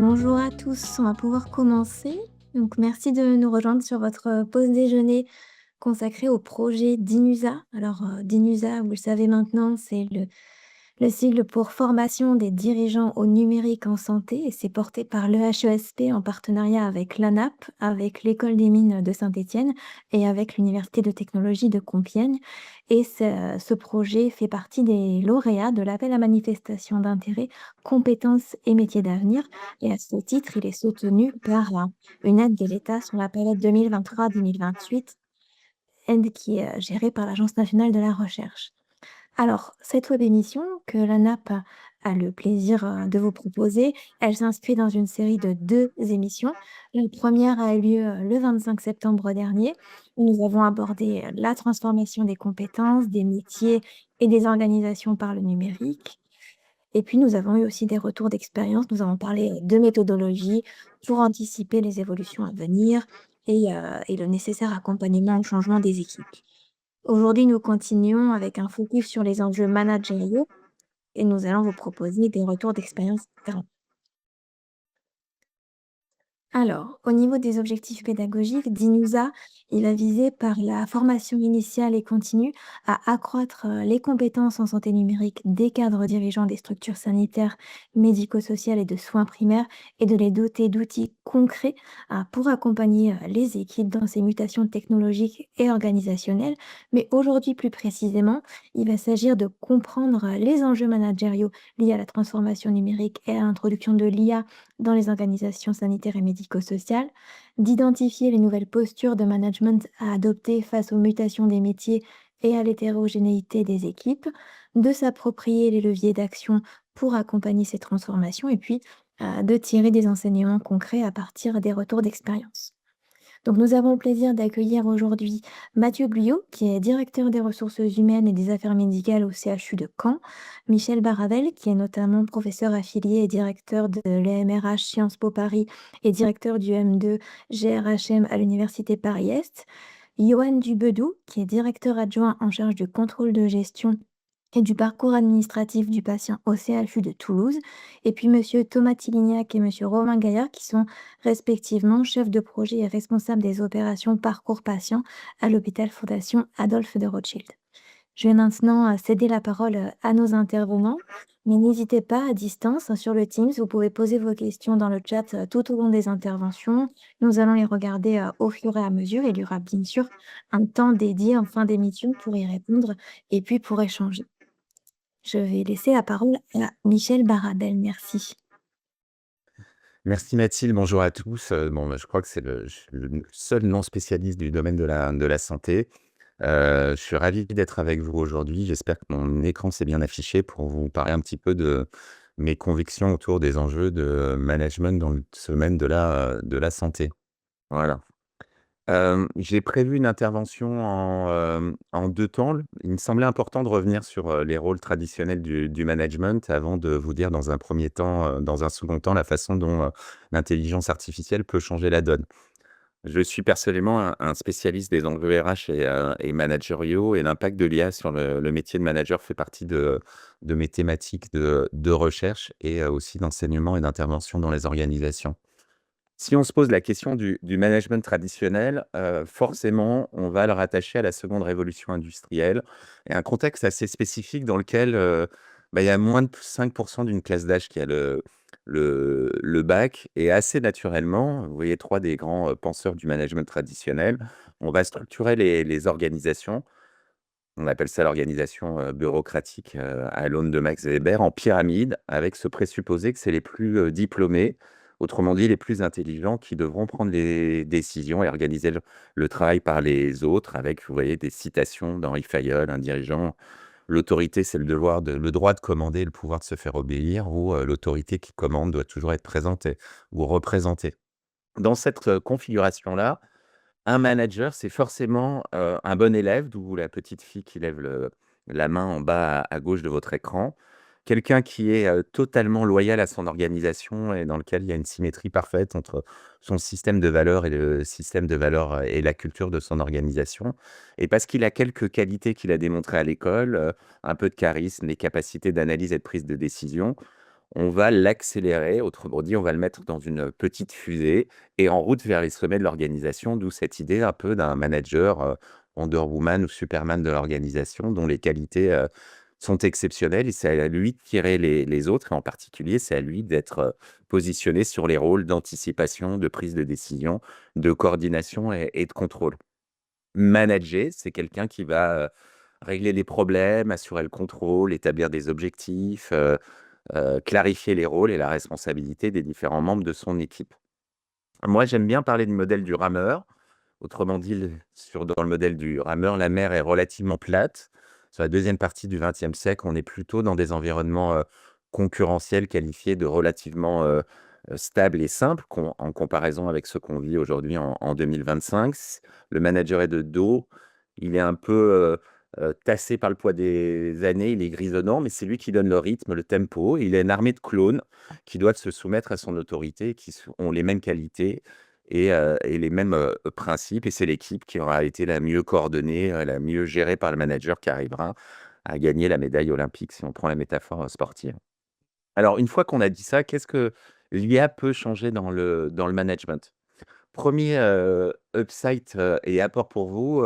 Bonjour à tous, on va pouvoir commencer. Donc merci de nous rejoindre sur votre pause déjeuner consacrée au projet DINUSA. Alors, DINUSA, vous le savez maintenant, c'est le sigle pour Formation des dirigeants au numérique en santé et c'est porté par l'EHESP en partenariat avec l'ANAP, avec l'École des mines de Saint-Étienne et avec l'Université de technologie de Compiègne. Et ce projet fait partie des lauréats de l'appel à manifestation d'intérêt compétences et métiers d'avenir. Et à ce titre, il est soutenu par une aide de l'État sur la période 2023-2028, aide qui est gérée par l'Agence nationale de la recherche. Alors, cette web émission que l'ANAP a le plaisir de vous proposer, elle s'inscrit dans une série de 2 émissions. La première a eu lieu le 25 septembre dernier, où nous avons abordé la transformation des compétences, des métiers et des organisations par le numérique. Et puis, nous avons eu aussi des retours d'expérience. Nous avons parlé de méthodologie pour anticiper les évolutions à venir et le nécessaire accompagnement au changement des équipes. Aujourd'hui, nous continuons avec un focus sur les enjeux managériaux et nous allons vous proposer des retours d'expérience différents. Alors, au niveau des objectifs pédagogiques, DINUSA, il a visé par la formation initiale et continue à accroître les compétences en santé numérique des cadres dirigeants des structures sanitaires, médico-sociales et de soins primaires et de les doter d'outils concrets pour accompagner les équipes dans ces mutations technologiques et organisationnelles. Mais aujourd'hui, plus précisément, il va s'agir de comprendre les enjeux managériaux liés à la transformation numérique et à l'introduction de l'IA dans les organisations sanitaires et médico-sociales, d'identifier les nouvelles postures de management à adopter face aux mutations des métiers et à l'hétérogénéité des équipes, de s'approprier les leviers d'action pour accompagner ces transformations et puis de tirer des enseignements concrets à partir des retours d'expérience. Donc nous avons le plaisir d'accueillir aujourd'hui Mathieu Guyot, qui est directeur des ressources humaines et des affaires médicales au CHU de Caen, Michel Baravel, qui est notamment professeur affilié et directeur de l'EMRH Sciences Po Paris et directeur du M2 GRHM à l'Université Paris-Est, Johan Dubedou, qui est directeur adjoint en charge du contrôle de gestion et du parcours administratif du patient au CHU de Toulouse, et puis Monsieur Thomas Tilignac et Monsieur Romain Gaillard, qui sont respectivement chefs de projet et responsables des opérations parcours patient à l'hôpital Fondation Adolphe de Rothschild. Je vais maintenant céder la parole à nos intervenants, mais n'hésitez pas à distance sur le Teams, vous pouvez poser vos questions dans le chat tout au long des interventions. Nous allons les regarder au fur et à mesure. Il y aura bien sûr un temps dédié en fin d'émission pour y répondre et puis pour échanger. Je vais laisser la parole à Michel Baradel, merci. Merci Mathilde, bonjour à tous. Je crois que c'est le seul non spécialiste du domaine de la santé. Je suis ravi d'être avec vous aujourd'hui. J'espère que mon écran s'est bien affiché pour vous parler un petit peu de mes convictions autour des enjeux de management dans le domaine de la santé. Voilà. J'ai prévu une intervention en 2 temps. Il me semblait important de revenir sur, les rôles traditionnels du management avant de vous dire dans un second temps, la façon dont, l'intelligence artificielle peut changer la donne. Je suis personnellement un spécialiste des enjeux RH et managériaux et l'impact de l'IA sur le métier de manager fait partie de mes thématiques de recherche et aussi d'enseignement et d'intervention dans les organisations. Si on se pose la question du management traditionnel, forcément, on va le rattacher à la seconde révolution industrielle et un contexte assez spécifique dans lequel, il y a moins de 5 d'une classe d'âge qui a le bac et assez naturellement, vous voyez 3 des grands, penseurs du management traditionnel, on va structurer les organisations. On appelle ça l'organisation, bureaucratique, à l'aune de Max Weber, en pyramide, avec ce présupposé que c'est les plus, diplômés, autrement dit les plus intelligents, qui devront prendre les décisions et organiser le travail par les autres avec, vous voyez, des citations d'Henri Fayol, un dirigeant: «L'autorité, c'est le droit de commander et le pouvoir de se faire obéir» ou, «L'autorité qui commande doit toujours être présentée ou représentée». Dans cette, configuration-là, un manager, c'est forcément, un bon élève, d'où la petite fille qui lève la main en bas à gauche de votre écran. Quelqu'un qui est, totalement loyal à son organisation et dans lequel il y a une symétrie parfaite entre son système de valeurs et le système de valeurs, et la culture de son organisation. Et parce qu'il a quelques qualités qu'il a démontrées à l'école, un peu de charisme, des capacités d'analyse et de prise de décision, on va l'accélérer, autrement dit, on va le mettre dans une petite fusée et en route vers les sommets de l'organisation, d'où cette idée un peu d'un manager, Wonder Woman ou Superman de l'organisation, dont les qualités, sont exceptionnelles et c'est à lui de tirer les autres et en particulier, c'est à lui d'être, positionné sur les rôles d'anticipation, de prise de décision, de coordination et de contrôle. Manager, c'est quelqu'un qui va, régler les problèmes, assurer le contrôle, établir des objectifs, clarifier les rôles et la responsabilité des différents membres de son équipe. Moi, j'aime bien parler du modèle du rameur. Autrement dit, dans le modèle du rameur, la mer est relativement plate. Sur la deuxième partie du XXe siècle, on est plutôt dans des environnements concurrentiels qualifiés de relativement stables et simples en comparaison avec ce qu'on vit aujourd'hui en 2025. Le manager est de dos, il est un peu tassé par le poids des années, il est grisonnant, mais c'est lui qui donne le rythme, le tempo. Il a une armée de clones qui doivent se soumettre à son autorité, ont les mêmes qualités et les mêmes, principes et c'est l'équipe qui aura été la mieux coordonnée, la mieux gérée par le manager qui arrivera à gagner la médaille olympique, si on prend la métaphore, sportive. Alors une fois qu'on a dit ça, qu'est-ce que l'IA peut changer dans le management? Premier upside, et apport pour vous,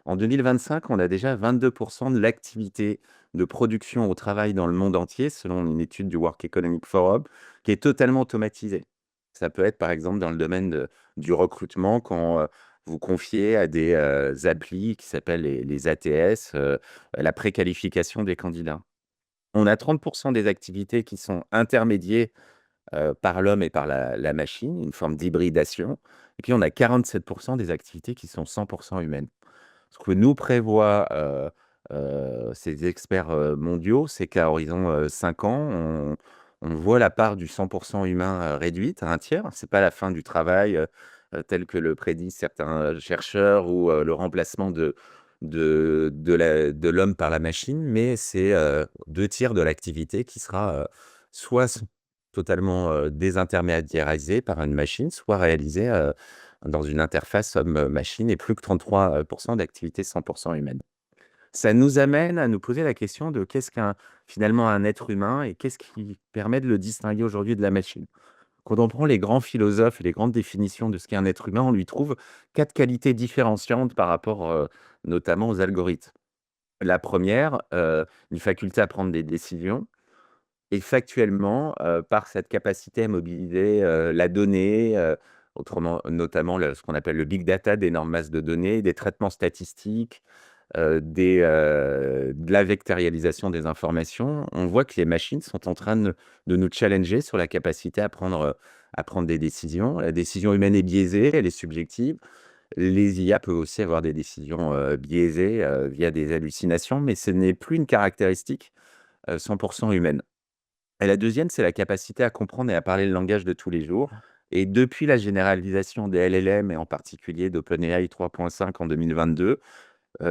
en 2025, on a déjà 22 de l'activité de production au travail dans le monde entier, selon une étude du World Economic Forum, qui est totalement automatisée. Ça peut être, par exemple, dans le domaine du recrutement quand, vous confiez à des, applis qui s'appellent les ATS, la préqualification des candidats. On a 30 des activités qui sont intermédiées par l'homme et par la machine, une forme d'hybridation et puis on a 47 des activités qui sont 100 humaines. Ce que nous prévoient, ces experts, mondiaux, c'est qu'à horizon, 5 ans, on voit la part du 100 humain, réduite à un tiers. C'est pas la fin du travail, tel que le prédisent certains chercheurs ou, le remplacement de l'homme par la machine, mais c'est, 2 tiers de l'activité qui sera, soit totalement, désintermédiarisée par une machine, soit réalisée, dans une interface homme-machine et plus que 33 d'activités 100 humaines. Ça nous amène à nous poser la question de qu'est-ce finalement un être humain et qu'est-ce qui permet de le distinguer aujourd'hui de la machine? Quand on prend les grands philosophes et les grandes définitions de ce qu'est un être humain, on lui trouve 4 qualités différenciantes par rapport, notamment aux algorithmes. La première, une faculté à prendre des décisions. Et factuellement, par cette capacité à mobiliser, la donnée, autrement notamment ce qu'on appelle le big data, d'énormes masses de données, des traitements statistiques, de la vectorialisation des informations, on voit que les machines sont en train de nous challenger sur la capacité à prendre des décisions. La décision humaine est biaisée, elle est subjective. Les IA peuvent aussi avoir des décisions, biaisées, via des hallucinations, mais ce n'est plus une caractéristique, 100 humaine. Et la deuxième, c'est la capacité à comprendre et à parler le langage de tous les jours. Et depuis la généralisation des LLM et en particulier d'OpenAI 3.5 en 2022,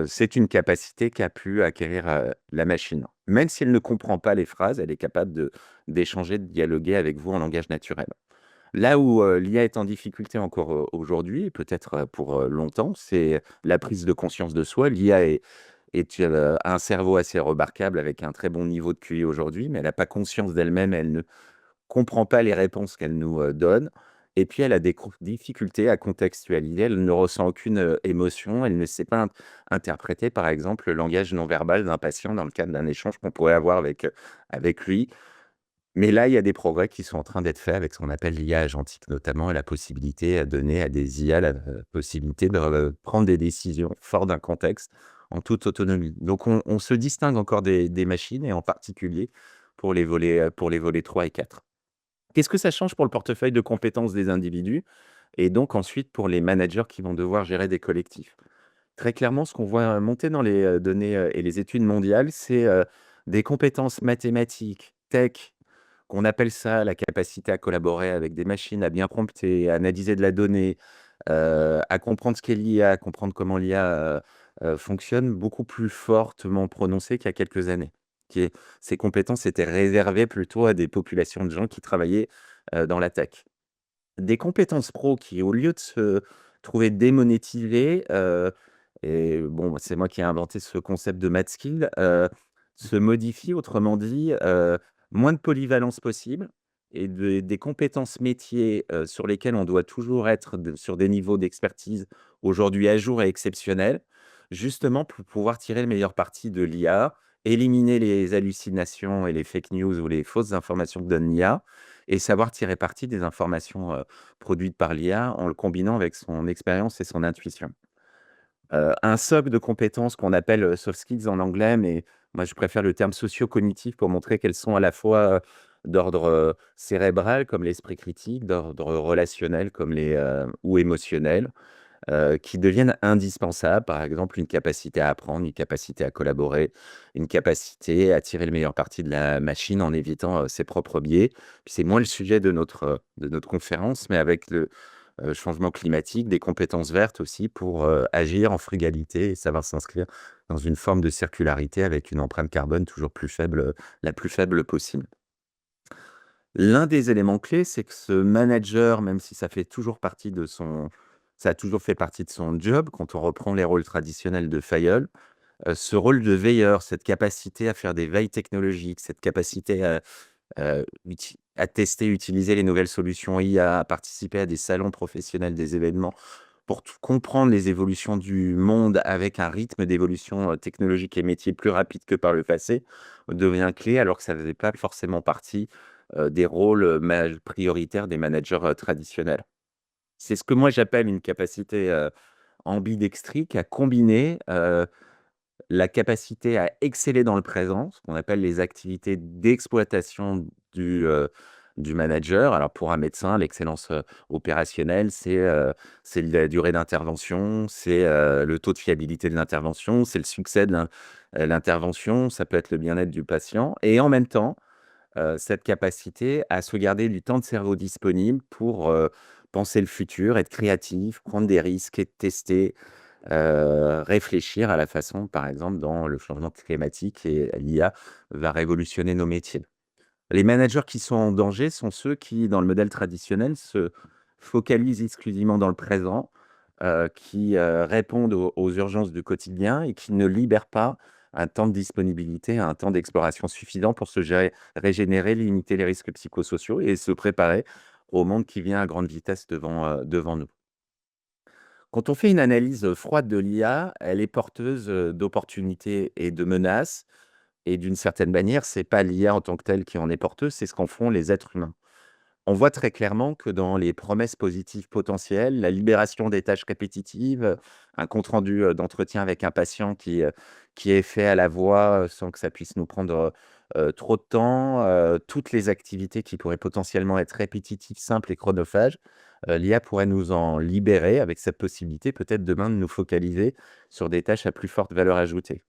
c'est une capacité qu'a pu acquérir, la machine. Même si elle ne comprend pas les phrases, elle est capable d'échanger, de dialoguer avec vous en langage naturel. Là où, l'IA est en difficulté encore, aujourd'hui et peut-être, pour, longtemps, c'est la prise de conscience de soi. L'IA a un cerveau assez remarquable avec un très bon niveau de QI aujourd'hui, mais elle n'a pas conscience d'elle-même, elle ne comprend pas les réponses qu'elle nous, donne et puis elle a des difficultés à contextualiser. Elle ne ressent aucune, émotion, elle ne sait pas interpréter, par exemple, le langage non verbal d'un patient dans le cadre d'un échange qu'on pourrait avoir avec lui. Mais là, il y a des progrès qui sont en train d'être faits avec ce qu'on appelle l'IA agentique notamment et la possibilité à donner à des IA la, possibilité de, prendre des décisions fortes d'un contexte en toute autonomie. Donc on se distingue encore des machines et en particulier pour les volets 3 et 4. Qu'est-ce que ça change pour le portefeuille de compétences des individus et donc ensuite pour les managers qui vont devoir gérer des collectifs? Très clairement, ce qu'on voit monter dans les, données, et les études mondiales, c'est, des compétences mathématiques, tech, qu'on appelle ça la capacité à collaborer avec des machines, à bien prompter, à analyser de la donnée, à comprendre ce qu'est l'IA, à comprendre comment l'IA, fonctionne, beaucoup plus fortement prononcées qu'il y a quelques années. Ces compétences étaient réservées plutôt à des populations de gens qui travaillaient, dans la tech. Des compétences pro qui, au lieu de se trouver démonétisées, et bon, c'est moi qui ai inventé ce concept de math skill, se modifient. Autrement dit, moins de polyvalence possible et des compétences métiers, sur lesquelles on doit toujours être sur des niveaux d'expertise aujourd'hui à jour et exceptionnels, justement pour pouvoir tirer le meilleur parti de l'IA, éliminer les hallucinations et les fake news ou les fausses informations que donne l'IA et savoir tirer parti des informations, produites par l'IA en le combinant avec son expérience et son intuition. Un socle de compétences qu'on appelle, soft skills en anglais, mais moi je préfère le terme socio-cognitif pour montrer qu'elles sont à la fois, d'ordre, cérébral comme l'esprit critique, d'ordre relationnel comme ou émotionnel, qui deviennent indispensables. Par exemple, une capacité à apprendre, une capacité à collaborer, une capacité à tirer le meilleur parti de la machine en évitant, ses propres biais. Puis c'est moins le sujet de notre conférence, mais avec le changement climatique, des compétences vertes aussi pour, agir en frugalité et savoir s'inscrire dans une forme de circularité avec une empreinte carbone toujours plus faible, la plus faible possible. L'un des éléments clés, c'est que ce manager, même si ça a toujours fait partie de son job quand on reprend les rôles traditionnels de Filleul, ce rôle de veilleur, cette capacité à faire des veilles technologiques, cette capacité à tester, utiliser les nouvelles solutions IA, à participer à des salons professionnels, des événements, pour tout comprendre les évolutions du monde avec un rythme d'évolution, technologique et métier plus rapide que par le passé, devient clé alors que ça ne faisait pas forcément partie, des rôles, prioritaires des managers, traditionnels. C'est ce que moi j'appelle une capacité, ambidextrique à combiner, la capacité à exceller dans le présent, ce qu'on appelle les activités d'exploitation du manager. Alors pour un médecin, l'excellence, opérationnelle, c'est la durée d'intervention, c'est, le taux de fiabilité de l'intervention, c'est le succès de l'intervention, ça peut être le bien-être du patient et en même temps, cette capacité à se garder du temps de cerveau disponible pour, penser le futur, être créatif, prendre des risques et tester, réfléchir à la façon, par exemple, dont le changement climatique et l'IA va révolutionner nos métiers. Les managers qui sont en danger sont ceux qui, dans le modèle traditionnel, se focalisent exclusivement dans le présent, qui, répondent aux urgences du quotidien et qui ne libèrent pas un temps de disponibilité, un temps d'exploration suffisant pour se régénérer, limiter les risques psychosociaux et se préparer au monde qui vient à grande vitesse devant nous. Quand on fait une analyse, froide de l'IA, elle est porteuse, d'opportunités et de menaces et d'une certaine manière, c'est pas l'IA en tant que telle qui en est porteuse, c'est ce qu'en font les êtres humains. On voit très clairement que dans les promesses positives potentielles, la libération des tâches répétitives, un compte rendu, d'entretien avec un patient qui est fait à la voix, sans que ça puisse nous prendre, trop de temps, toutes les activités qui pourraient potentiellement être répétitives, simples et chronophages, l'IA pourrait nous en libérer avec cette possibilité peut-être demain de nous focaliser sur des tâches à plus forte valeur ajoutée.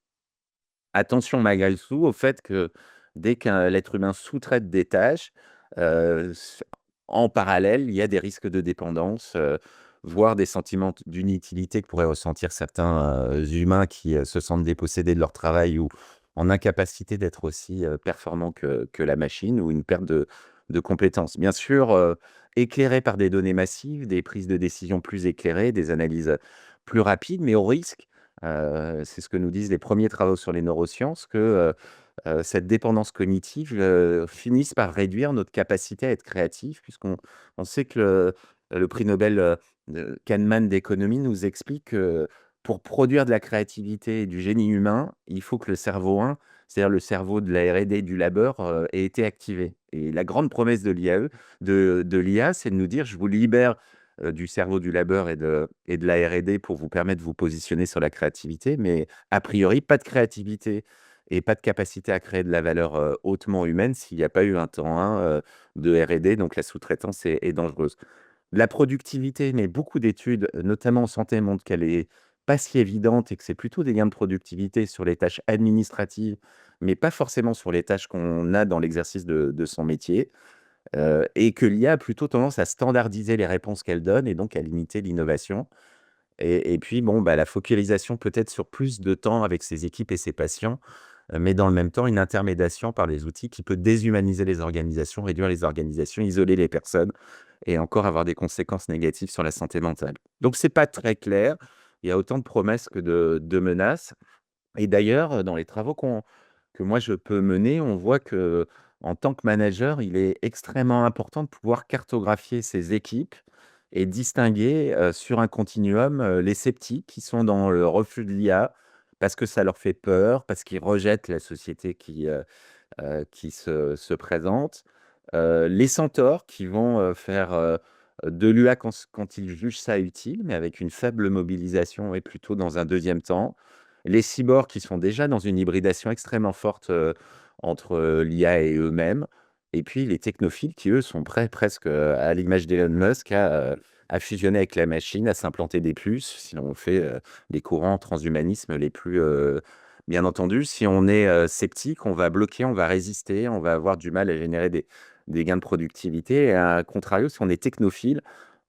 Attention malgré tout au fait que dès qu'un l'être humain sous-traite des tâches, s en parallèle, il y a des risques de dépendance, voire des sentiments d'inutilité que pourraient ressentir certains, humains qui, se sentent dépossédés de leur travail ou en incapacité d'être aussi, performants que la machine ou une perte de compétences. Bien sûr, éclairés par des données massives, des prises de décision plus éclairées, des analyses, plus rapides, mais au risque c'est ce que nous disent les premiers travaux sur les neurosciences que, cette dépendance cognitive, finisse par réduire notre capacité à être créatif puisqu'on sait que le prix Nobel, de Kahneman d'économie nous explique que pour produire de la créativité et du génie humain, il faut que le cerveau 1, c'est-à-dire le cerveau de la R&D, du labeur, ait été activé et la grande promesse de l'IA, c'est de nous dire: «Je vous libère du cerveau du labeur et de la R&D pour vous permettre de vous positionner sur la créativité, mais a priori, pas de créativité et pas de capacité à créer de la valeur, hautement humaine s'il n'y a pas eu un temps 1, de R&D, donc la sous-traitance est dangereuse. La productivité, mais beaucoup d'études, notamment en santé, montrent qu'elle est pas si évidente et que c'est plutôt des gains de productivité sur les tâches administratives, mais pas forcément sur les tâches qu'on a dans l'exercice de son métier. Et que l'IA a plutôt tendance à standardiser les réponses qu'elle donne et donc à limiter l'innovation et puis bon, bah, la focalisation peut-être sur plus de temps avec ses équipes et ses patients, mais dans le même temps une intermédiation par les outils qui peut déshumaniser les organisations, réduire les organisations, isoler les personnes et encore avoir des conséquences négatives sur la santé mentale. Donc c'est pas très clair, il y a autant de promesses que de menaces et d'ailleurs, dans les travaux que moi je peux mener, on voit qu'on en tant que manager, il est extrêmement important de pouvoir cartographier ses équipes et distinguer, sur un continuum, les sceptiques qui sont dans le refus de l'IA parce que ça leur fait peur, parce qu'ils rejettent la société qui se présente. Les centaures qui vont, faire, de l'UA quand ils jugent ça utile, mais avec une faible mobilisation et plutôt dans un deuxième temps. Les cyborgs qui sont déjà dans une hybridation extrêmement forte, entre, l'IA et eux-mêmes. Et puis les technophiles qui, eux, sont prêts presque, à l'image d'Elon Musk à fusionner avec la machine, à s'implanter des puces, si l'on fait, les courants transhumanisme les plus, bien entendu, si on est, sceptique, on va bloquer, on va résister, on va avoir du mal à générer des gains de productivité et à contrario, si on est technophile,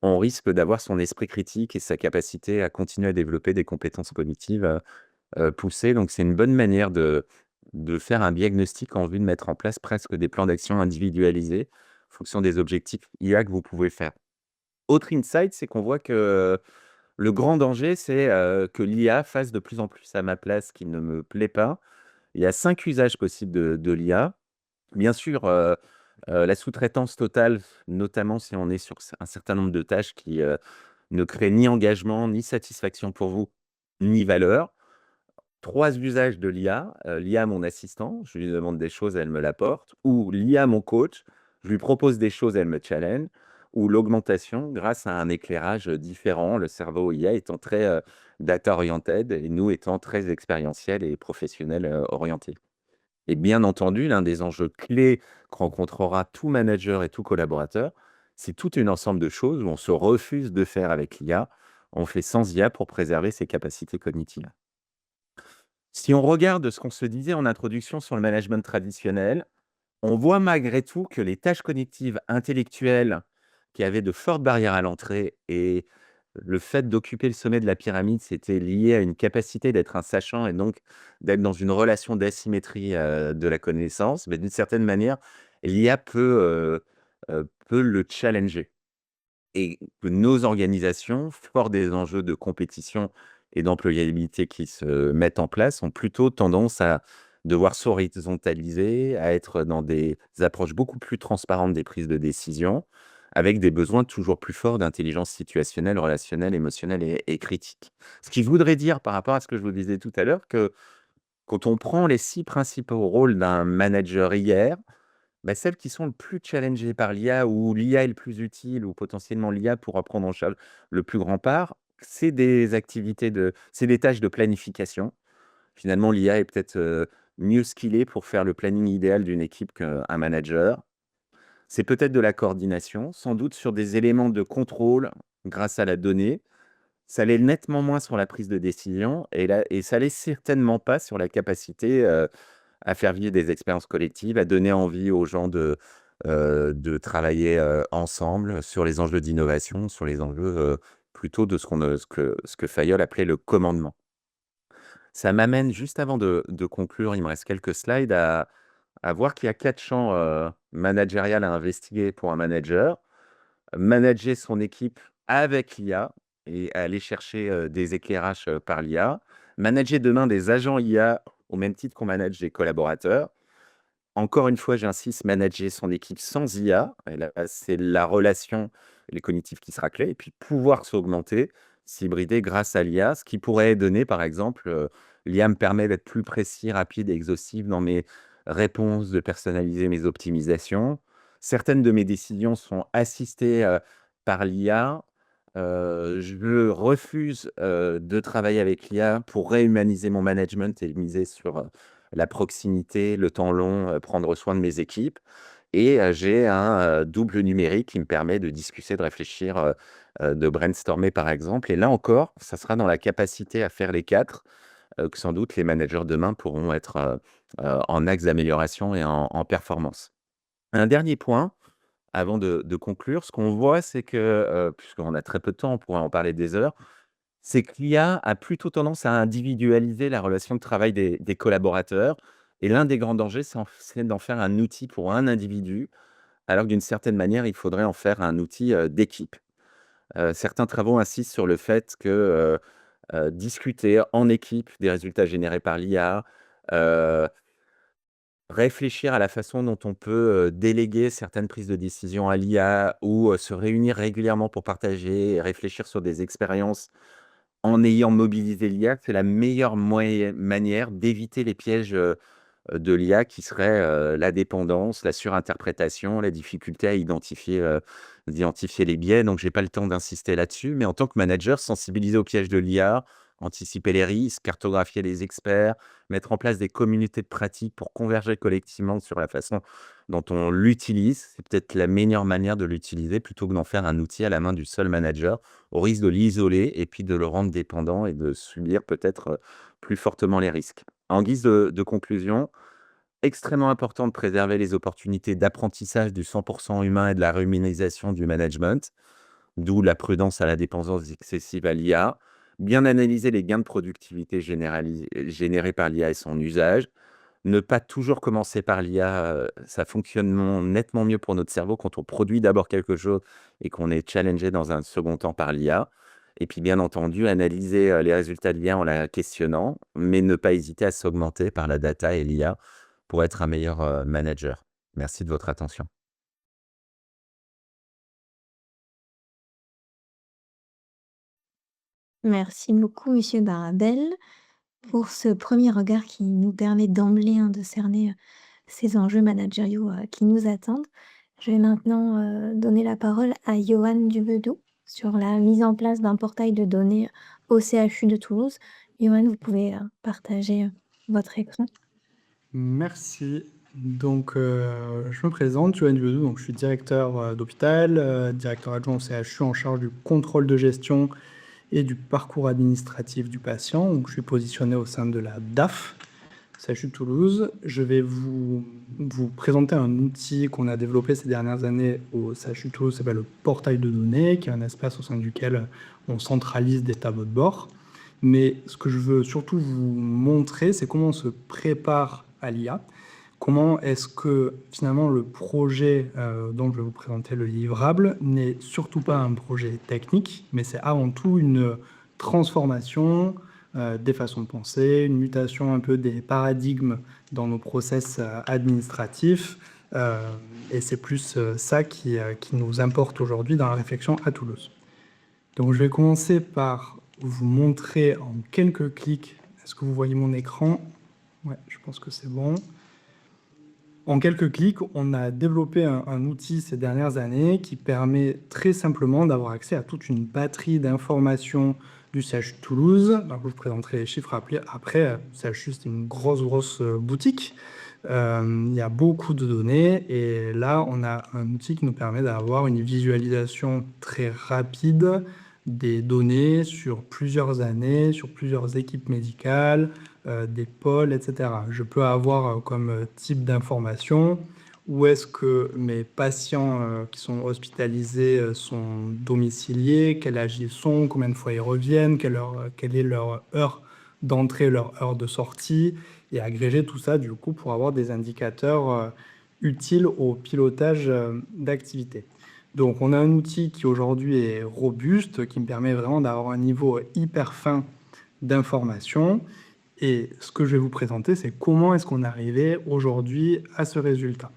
on risque d'avoir son esprit critique et sa capacité à continuer à développer des compétences cognitives, poussées. Donc c'est une bonne manière de faire un diagnostic en vue de mettre en place presque des plans d'action individualisés, en fonction des objectifs IA que vous pouvez faire. Autre insight, c'est qu'on voit que le grand danger, c'est, que l'IA fasse de plus en plus à ma place, ce qui ne me plaît pas. Il y a 5 usages possibles de l'IA. Bien sûr, la sous-traitance totale, notamment si on est sur un certain nombre de tâches qui, ne créent ni engagement, ni satisfaction pour vous, ni valeur. 3 usages de l'IA, l'IA mon assistant, je lui demande des choses, elle me l'apporte, ou l'IA mon coach, je lui propose des choses, elle me challenge, ou l'augmentation grâce à un éclairage, différent, le cerveau IA étant très, data oriented et nous étant très expérientiels et professionnels, orientés. Et bien entendu, l'un des enjeux clés que rencontrera tout manager et tout collaborateur, c'est tout un ensemble de choses où on se refuse de faire avec l'IA, on fait sans IA pour préserver ses capacités cognitives. Si on regarde ce qu'on se disait en introduction sur le management traditionnel, on voit malgré tout que les tâches cognitives intellectuelles qui avaient de fortes barrières à l'entrée et le fait d'occuper le sommet de la pyramide, c'était lié à une capacité d'être un sachant et donc d'être dans une relation d'asymétrie, de la connaissance. Mais d'une certaine manière, l'IA peut le challenger. Et que nos organisations, forts des enjeux de compétition et d'employabilité qui se mettent en place, ont plutôt tendance à devoir s'horizontaliser, à être dans des approches beaucoup plus transparentes des prises de décision, avec des besoins toujours plus forts d'intelligence situationnelle, relationnelle, émotionnelle et critique. Ce qui voudrait dire, par rapport à ce que je vous disais tout à l'heure, que quand on prend les 6 principaux rôles d'un manager hier, bah, celles qui sont le plus challengées par l'IA, où l'IA est le plus utile, ou potentiellement l'IA pourra prendre en charge le plus grand part, c'est des tâches de planification. Finalement, l'IA est peut-être, mieux skillée pour faire le planning idéal d'une équipe qu'un manager. C'est peut-être de la coordination, sans doute sur des éléments de contrôle grâce à la donnée. Ça l'est nettement moins sur la prise de décision et ça l'est certainement pas sur la capacité, à faire vivre des expériences collectives, à donner envie aux gens de travailler, ensemble sur les enjeux d'innovation, sur les enjeux, plutôt de ce que Fayol appelait le commandement. Ça m'amène juste avant de conclure, il me reste quelques slides, à voir qu'il y a 4 champs, managériales à investiguer pour un manager. Manager son équipe avec l'IA et aller chercher, des éclairages, par l'IA. Manager demain des agents IA au même titre qu'on manage des collaborateurs. Encore une fois, j'insiste, manager son équipe sans IA et là, c'est la relation, les cognitifs qui sera clé et puis pouvoir s'augmenter, s'hybrider grâce à l'IA, ce qui pourrait donner par exemple, l'IA me permet d'être plus précis, rapide et exhaustif dans mes réponses, de personnaliser mes optimisations. Certaines de mes décisions sont assistées, par l'IA. Je refuse, de travailler avec l'IA pour réhumaniser mon management et miser sur, la proximité, le temps long, prendre soin de mes équipes et j'ai un, double numérique qui me permet de discuter, de réfléchir, de brainstormer par exemple et là encore, ça sera dans la capacité à faire les 4, que sans doute les managers demain pourront être, en axe d'amélioration et en performance. Un dernier point, avant de conclure, ce qu'on voit, c'est que, puisqu'on a très peu de temps, on pourrait en parler des heures, c'est que l'IA a plutôt tendance à individualiser la relation de travail des collaborateurs et l'un des grands dangers, c'est d'en faire un outil pour un individu, alors que d'une certaine manière, il faudrait en faire un outil, d'équipe. Certains travaux insistent sur le fait que, discuter en équipe des résultats générés par l'IA, réfléchir à la façon dont on peut, déléguer certaines prises de décision à l'IA ou, se réunir régulièrement pour partager et réfléchir sur des expériences en ayant mobilisé l'IA, c'est la meilleure manière d'éviter les pièges, de l'IA qui seraient, la dépendance, la surinterprétation, la difficulté à identifier les biais. Donc j'ai pas le temps d'insister là-dessus, mais en tant que manager, sensibiliser aux pièges de l'IA, anticiper les risques, cartographier les experts, mettre en place des communautés de pratique pour converger collectivement sur la façon dont on l'utilise, c'est peut-être la meilleure manière de l'utiliser plutôt que d'en faire un outil à la main du seul manager, au risque de l'isoler et puis de le rendre dépendant et de subir peut-être, plus fortement les risques. En guise de conclusion, extrêmement important de préserver les opportunités d'apprentissage du 100 humain et de la humanisation du management, d'où la prudence à la dépendance excessive à l'IA. Bien analyser les gains de productivité générés par l'IA et son usage. Ne pas toujours commencer par l'IA, ça fonctionne nettement mieux pour notre cerveau quand on produit d'abord quelque chose et qu'on est challengé dans un second temps par l'IA. Et puis bien entendu, analyser, les résultats de l'IA en la questionnant, mais ne pas hésiter à s'augmenter par la data et l'IA pour être un meilleur, manager. Merci de votre attention. Merci beaucoup monsieur Darabel pour ce premier regard qui nous permet d'emblée, hein, de cerner, ces enjeux managériaux, qui nous attendent. Je vais maintenant, donner la parole à Yoann Dubedou sur la mise en place d'un portail de données au CHU de Toulouse. Yoann, vous pouvez, partager, votre écran. Merci. Donc, je me présente, Johan Dubedou, donc je suis directeur d'hôpital, directeur adjoint au CHU en charge du contrôle de gestion et du parcours administratif du patient. Donc, je suis positionné au sein de la DAF, CHU de Toulouse. Je vais vous présenter un outil qu'on a développé ces dernières années au CHU de Toulouse, qui s'appelle le portail de données, qui est un espace au sein duquel on centralise des tableaux de bord. Mais ce que je veux surtout vous montrer, c'est comment on se prépare à l'IA. Comment est-ce que finalement le projet dont je vais vous présenter le livrable n'est surtout pas un projet technique, mais c'est avant tout une transformation des façons de penser, une mutation un peu des paradigmes dans nos process administratifs. Et c'est plus ça qui nous importe aujourd'hui dans la réflexion à Toulouse. Donc je vais commencer par vous montrer en quelques clics. Est-ce que vous voyez mon écran? Ouais, je pense que c'est bon. En quelques clics, on a développé un outil ces dernières années qui permet très simplement d'avoir accès à toute une batterie d'informations du CHU de Toulouse. Donc, je vous présenterai les chiffres après. CHU, c'est une grosse boutique. Il y a beaucoup de données et là, on a un outil qui nous permet d'avoir une visualisation très rapide des données sur plusieurs années, sur plusieurs équipes médicales, des pôles, etc. Je peux avoir comme type d'information où est-ce que mes patients qui sont hospitalisés sont domiciliés, quel âge ils sont, combien de fois ils reviennent, quelle est leur heure d'entrée, leur heure de sortie, et agréger tout ça du coup pour avoir des indicateurs utiles au pilotage d'activité. Donc on a un outil qui aujourd'hui est robuste, qui me permet vraiment d'avoir un niveau hyper fin d'information. Et ce que je vais vous présenter, c'est comment est-ce qu'on est arrivé aujourd'hui à ce résultat.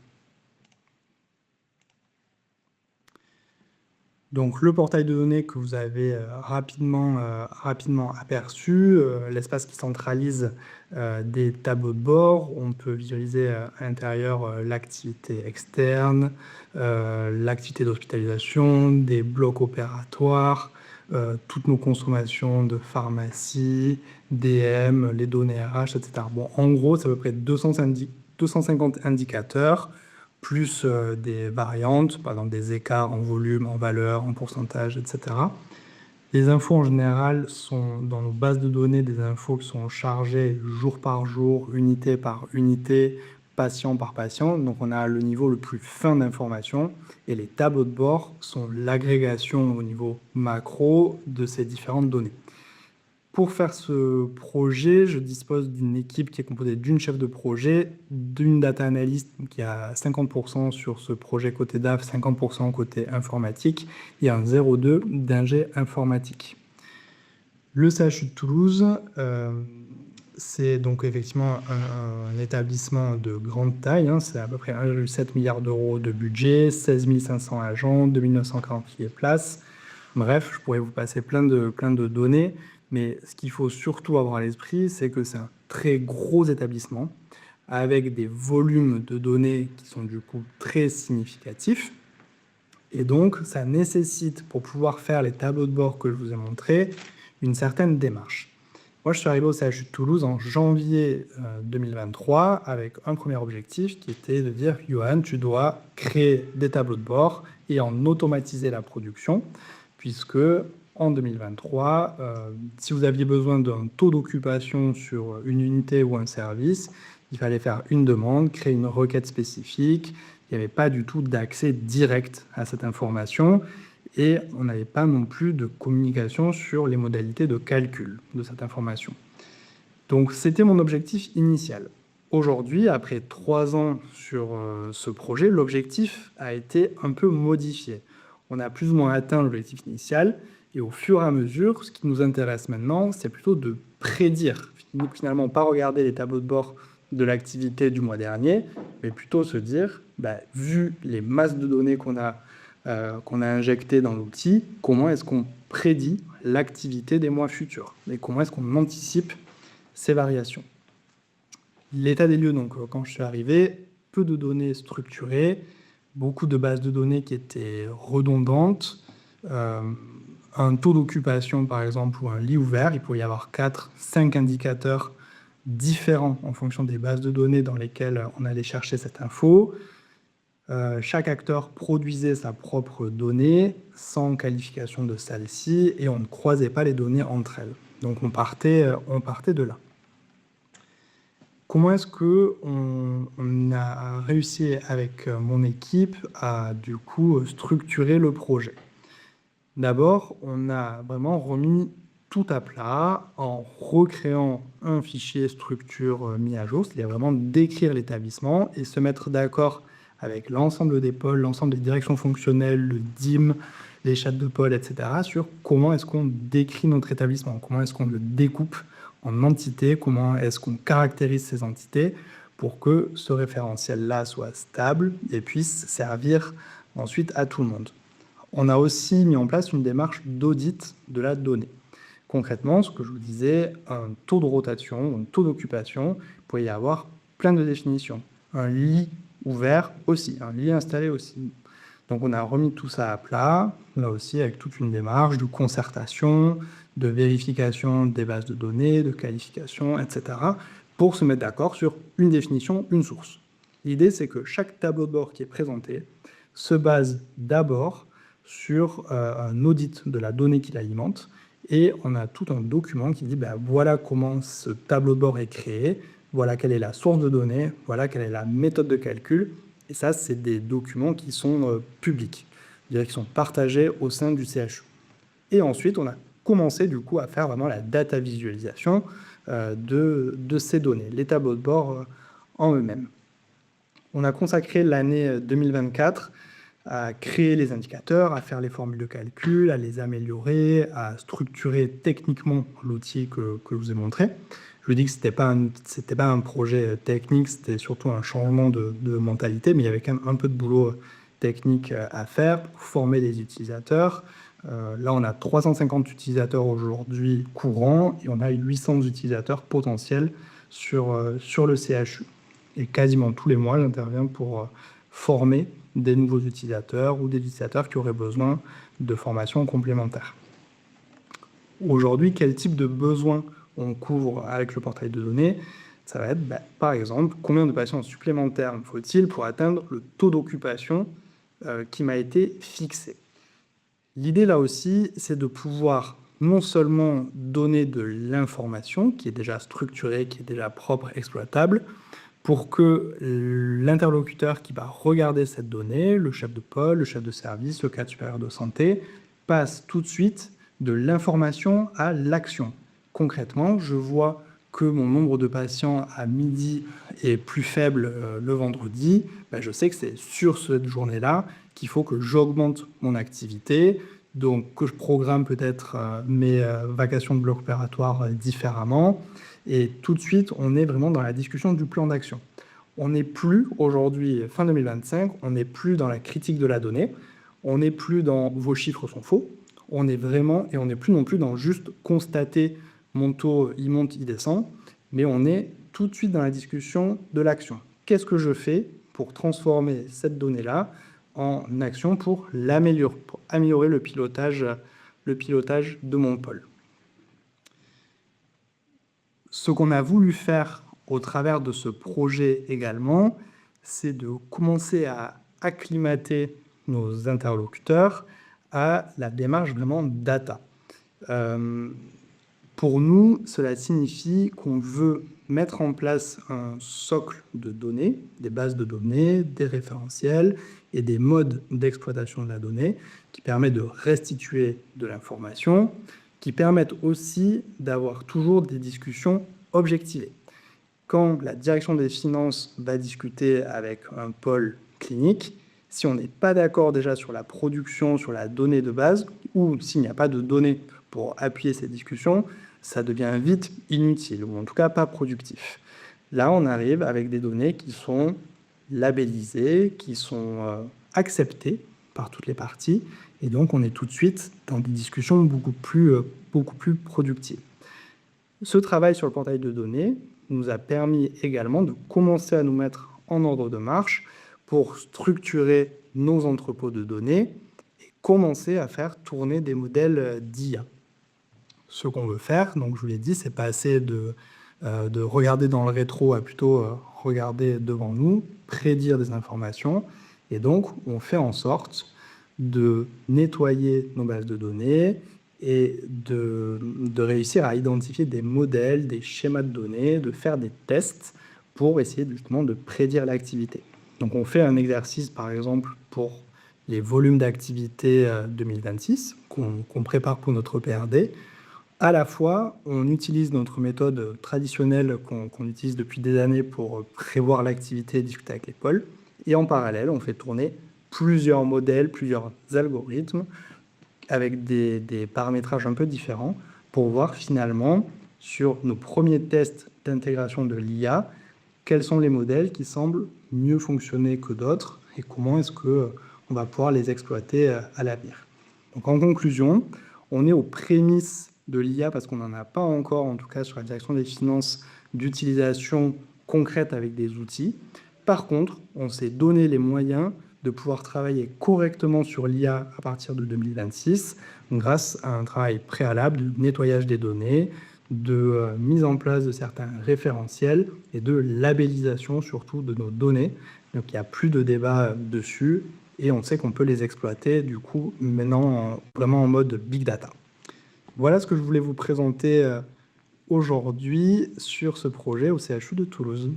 Donc le portail de données que vous avez rapidement aperçu, l'espace qui centralise des tableaux de bord, on peut visualiser à l'intérieur l'activité externe, l'activité d'hospitalisation, des blocs opératoires, toutes nos consommations de pharmacie, DM, les données RH, etc. Bon, en gros, c'est à peu près 250 indicateurs, plus des variantes, par exemple des écarts en volume, en valeur, en pourcentage, etc. Les infos en général sont dans nos bases de données des infos qui sont chargées jour par jour, unité par unité, patient par patient. Donc on a le niveau le plus fin d'information et les tableaux de bord sont l'agrégation au niveau macro de ces différentes données. Pour faire ce projet, je dispose d'une équipe qui est composée d'une chef de projet, d'une data analyst qui a 50% sur ce projet côté DAF, 50% côté informatique, et un 0,2 d'ingé informatique. Le CHU de Toulouse, c'est donc effectivement un établissement de grande taille, hein, c'est à peu près 1,7 milliard d'euros de budget, 16 500 agents, 2 948 places. Bref, je pourrais vous passer plein de données, mais ce qu'il faut surtout avoir à l'esprit, c'est que c'est un très gros établissement avec des volumes de données qui sont du coup très significatifs. Et donc, ça nécessite, pour pouvoir faire les tableaux de bord que je vous ai montrés, une certaine démarche. Moi, je suis arrivé au CHU de Toulouse en janvier 2023 avec un premier objectif qui était de dire « Johan, tu dois créer des tableaux de bord et en automatiser la production, puisque en 2023, si vous aviez besoin d'un taux d'occupation sur une unité ou un service, il fallait faire une demande, créer une requête spécifique. Il n'y avait pas du tout d'accès direct à cette information et on n'avait pas non plus de communication sur les modalités de calcul de cette information. Donc c'était mon objectif initial. Aujourd'hui, après 3 ans sur ce projet, l'objectif a été un peu modifié. On a plus ou moins atteint l'objectif initial et au fur et à mesure, ce qui nous intéresse maintenant, c'est plutôt de prédire. Finalement, pas regarder les tableaux de bord de l'activité du mois dernier, mais plutôt se dire, vu les masses de données qu'on a injectées dans l'outil, comment est-ce qu'on prédit l'activité des mois futurs et comment est-ce qu'on anticipe ces variations. L'état des lieux, donc quand je suis arrivé, peu de données structurées, beaucoup de bases de données qui étaient redondantes, un taux d'occupation par exemple ou un lit ouvert, il pouvait y avoir 4-5 indicateurs différents en fonction des bases de données dans lesquelles on allait chercher cette info. Chaque acteur produisait sa propre donnée sans qualification de celle-ci et on ne croisait pas les données entre elles. Donc on partait de là. Comment est-ce qu'on a réussi avec mon équipe à du coup structurer le projet? D'abord, on a vraiment remis tout à plat en recréant un fichier structure mis à jour, c'est-à-dire vraiment décrire l'établissement et se mettre d'accord avec l'ensemble des pôles, l'ensemble des directions fonctionnelles, le DIM, les chats de pôle, etc., sur comment est-ce qu'on décrit notre établissement, comment est-ce qu'on le découpe en entités, comment est-ce qu'on caractérise ces entités pour que ce référentiel-là soit stable et puisse servir ensuite à tout le monde. On a aussi mis en place une démarche d'audit de la donnée. Concrètement, ce que je vous disais, un taux de rotation, un taux d'occupation, il peut y avoir plein de définitions. Un lit ouvert aussi, un lit installé aussi. Donc on a remis tout ça à plat, là aussi avec toute une démarche de concertation, de vérification des bases de données, de qualification, etc., pour se mettre d'accord sur une définition, une source. L'idée, c'est que chaque tableau de bord qui est présenté se base d'abord sur un audit de la donnée qui l'alimente, et on a tout un document qui dit voilà comment ce tableau de bord est créé, voilà quelle est la source de données, voilà quelle est la méthode de calcul, et ça, c'est des documents qui sont publics, c'est-à-dire qui sont partagés au sein du CHU. Et ensuite, on a commencé du coup à faire vraiment la data visualisation de ces données, les tableaux de bord en eux-mêmes. On a consacré l'année 2024 à créer les indicateurs, à faire les formules de calcul, à les améliorer, à structurer techniquement l'outil que je vous ai montré. Je vous dis que ce n'était pas un projet technique, c'était surtout un changement de mentalité, mais il y avait quand même un peu de boulot technique à faire pour former les utilisateurs. Là, on a 350 utilisateurs aujourd'hui courants et on a 800 utilisateurs potentiels sur le CHU. Et quasiment tous les mois, j'interviens pour former des nouveaux utilisateurs ou des utilisateurs qui auraient besoin de formations complémentaires. Aujourd'hui, quel type de besoins on couvre avec le portail de données? Ça va être, par exemple, combien de patients supplémentaires faut-il pour atteindre le taux d'occupation qui m'a été fixé? L'idée, là aussi, c'est de pouvoir non seulement donner de l'information qui est déjà structurée, qui est déjà propre, exploitable, pour que l'interlocuteur qui va regarder cette donnée, le chef de pôle, le chef de service, le cadre supérieur de santé, passe tout de suite de l'information à l'action. Concrètement, je vois que mon nombre de patients à midi est plus faible le vendredi, je sais que c'est sur cette journée-là qu'il faut que j'augmente mon activité, donc que je programme peut-être mes vacations de bloc opératoire différemment, Et tout de suite, on est vraiment dans la discussion du plan d'action. On n'est plus aujourd'hui, fin 2025, on n'est plus dans la critique de la donnée, on n'est plus dans vos chiffres sont faux, on est vraiment, et on n'est plus non plus dans juste constater mon taux, il monte, il descend, mais on est tout de suite dans la discussion de l'action. Qu'est-ce que je fais pour transformer cette donnée-là en action pour l'améliorer, pour améliorer le pilotage de mon pôle. Ce qu'on a voulu faire au travers de ce projet également, c'est de commencer à acclimater nos interlocuteurs à la démarche vraiment data. Pour nous, cela signifie qu'on veut mettre en place un socle de données, des bases de données, des référentiels et des modes d'exploitation de la donnée qui permettent de restituer de l'information, qui permettent aussi d'avoir toujours des discussions objectivées. Quand la direction des finances va discuter avec un pôle clinique, si on n'est pas d'accord déjà sur la production, sur la donnée de base, ou s'il n'y a pas de données pour appuyer ces discussions, ça devient vite inutile, ou en tout cas pas productif. Là, on arrive avec des données qui sont labellisées, qui sont acceptées par toutes les parties, et donc on est tout de suite dans des discussions beaucoup plus productives. Ce travail sur le portail de données nous a permis également de commencer à nous mettre en ordre de marche pour structurer nos entrepôts de données et commencer à faire tourner des modèles d'IA. Ce qu'on veut faire, donc je vous l'ai dit, c'est pas assez de regarder dans le rétro, à plutôt regarder devant nous, prédire des informations, et donc on fait en sorte de nettoyer nos bases de données et de réussir à identifier des modèles, des schémas de données, de faire des tests pour essayer justement de prédire l'activité. Donc on fait un exercice par exemple pour les volumes d'activité 2026 qu'on prépare pour notre PRD. À la fois, on utilise notre méthode traditionnelle qu'on utilise depuis des années pour prévoir l'activité et discuter avec les pôles. Et en parallèle, on fait tourner plusieurs modèles, plusieurs algorithmes avec des paramétrages un peu différents pour voir finalement sur nos premiers tests d'intégration de l'IA, quels sont les modèles qui semblent mieux fonctionner que d'autres et comment est-ce qu'on va pouvoir les exploiter à l'avenir. Donc en conclusion, on est aux prémices de l'IA parce qu'on n'en a pas encore, en tout cas sur la direction des finances, d'utilisation concrète avec des outils. Par contre, on s'est donné les moyens de pouvoir travailler correctement sur l'IA à partir de 2026 grâce à un travail préalable de nettoyage des données, de mise en place de certains référentiels et de labellisation surtout de nos données. Donc il n'y a plus de débat dessus et on sait qu'on peut les exploiter du coup maintenant vraiment en mode big data. Voilà ce que je voulais vous présenter aujourd'hui sur ce projet au CHU de Toulouse.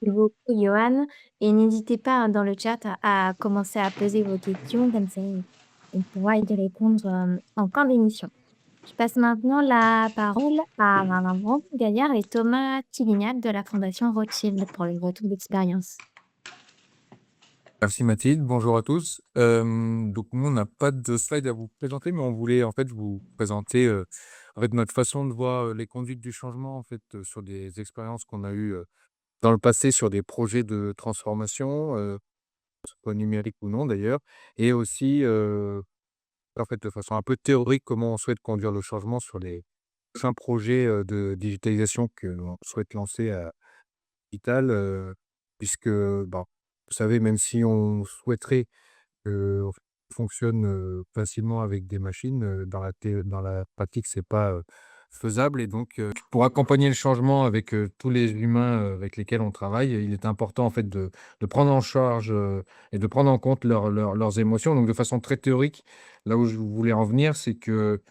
Merci beaucoup, Johan. Et n'hésitez pas dans le chat à commencer à poser vos questions, comme ça on pourra y répondre en fin d'émission. Je passe maintenant la parole à Valentin Gaillard et Thomas Tigignac de la Fondation Rothschild pour le retour d'expérience. Merci Mathilde, bonjour à tous. Donc nous, on n'a pas de slide à vous présenter, mais on voulait en fait vous présenter en fait notre façon de voir les conduites du changement en fait sur des expériences qu'on a eues dans le passé sur des projets de transformation, soit numérique ou non d'ailleurs, et aussi en fait de façon un peu théorique comment on souhaite conduire le changement sur les prochains projets de digitalisation que l'on souhaite lancer à Vital, puisque bah, vous savez, même si on souhaiterait en fait, fonctionne facilement avec des machines, dans la pratique, c'est pas faisable. Et donc, pour accompagner le changement avec tous les humains avec lesquels on travaille, il est important en fait de prendre en charge et de prendre en compte leurs émotions. Donc, de façon très théorique, là où je voulais en venir, c'est que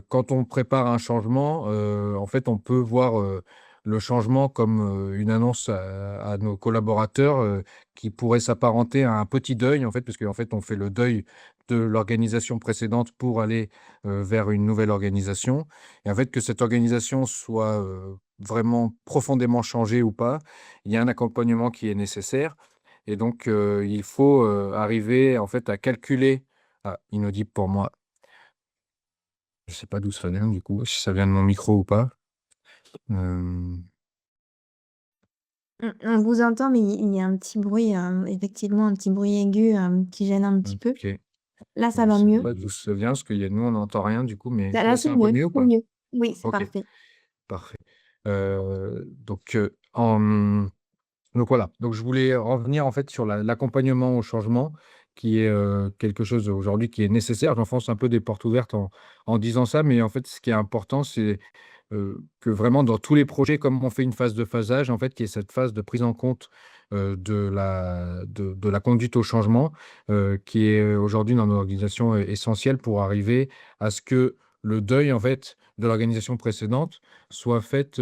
quand on prépare un changement, en fait, on peut voir le changement comme une annonce à nos collaborateurs qui pourrait s'apparenter à un petit deuil, en fait, parce qu'en fait, on fait le deuil de l'organisation précédente pour aller vers une nouvelle organisation. Et en fait, que cette organisation soit vraiment profondément changée ou pas, il y a un accompagnement qui est nécessaire. Et donc, il faut arriver en fait à calculer, ah, inaudible pour moi, Je sais pas d'où ça vient du coup, si ça vient de mon micro ou pas. Hem, On vous entend, mais il y a un petit bruit, effectivement, un petit bruit aigu, qui gêne un petit peu. OK. Là, ça Je va sais mieux. pas d'où ça vient parce nous on n'entend rien du coup, mais Là, là c'est c'est un peu mieux, mieux ou c'est pas? mieux. Oui, c'est OK, parfait. parfait. Donc donc voilà, donc je voulais revenir en fait sur l'accompagnement au changement qui est, quelque chose aujourd'hui qui est nécessaire. J'enfonce un peu des portes ouvertes en disant ça, mais en fait, ce qui est important, c'est, que vraiment dans tous les projets, comme on fait une phase de phasage, en fait, qu'il y ait cette phase de prise en compte, de la conduite au changement, qui est aujourd'hui dans nos organisations, essentielle pour arriver à ce que le deuil, en fait, de l'organisation précédente soit fait,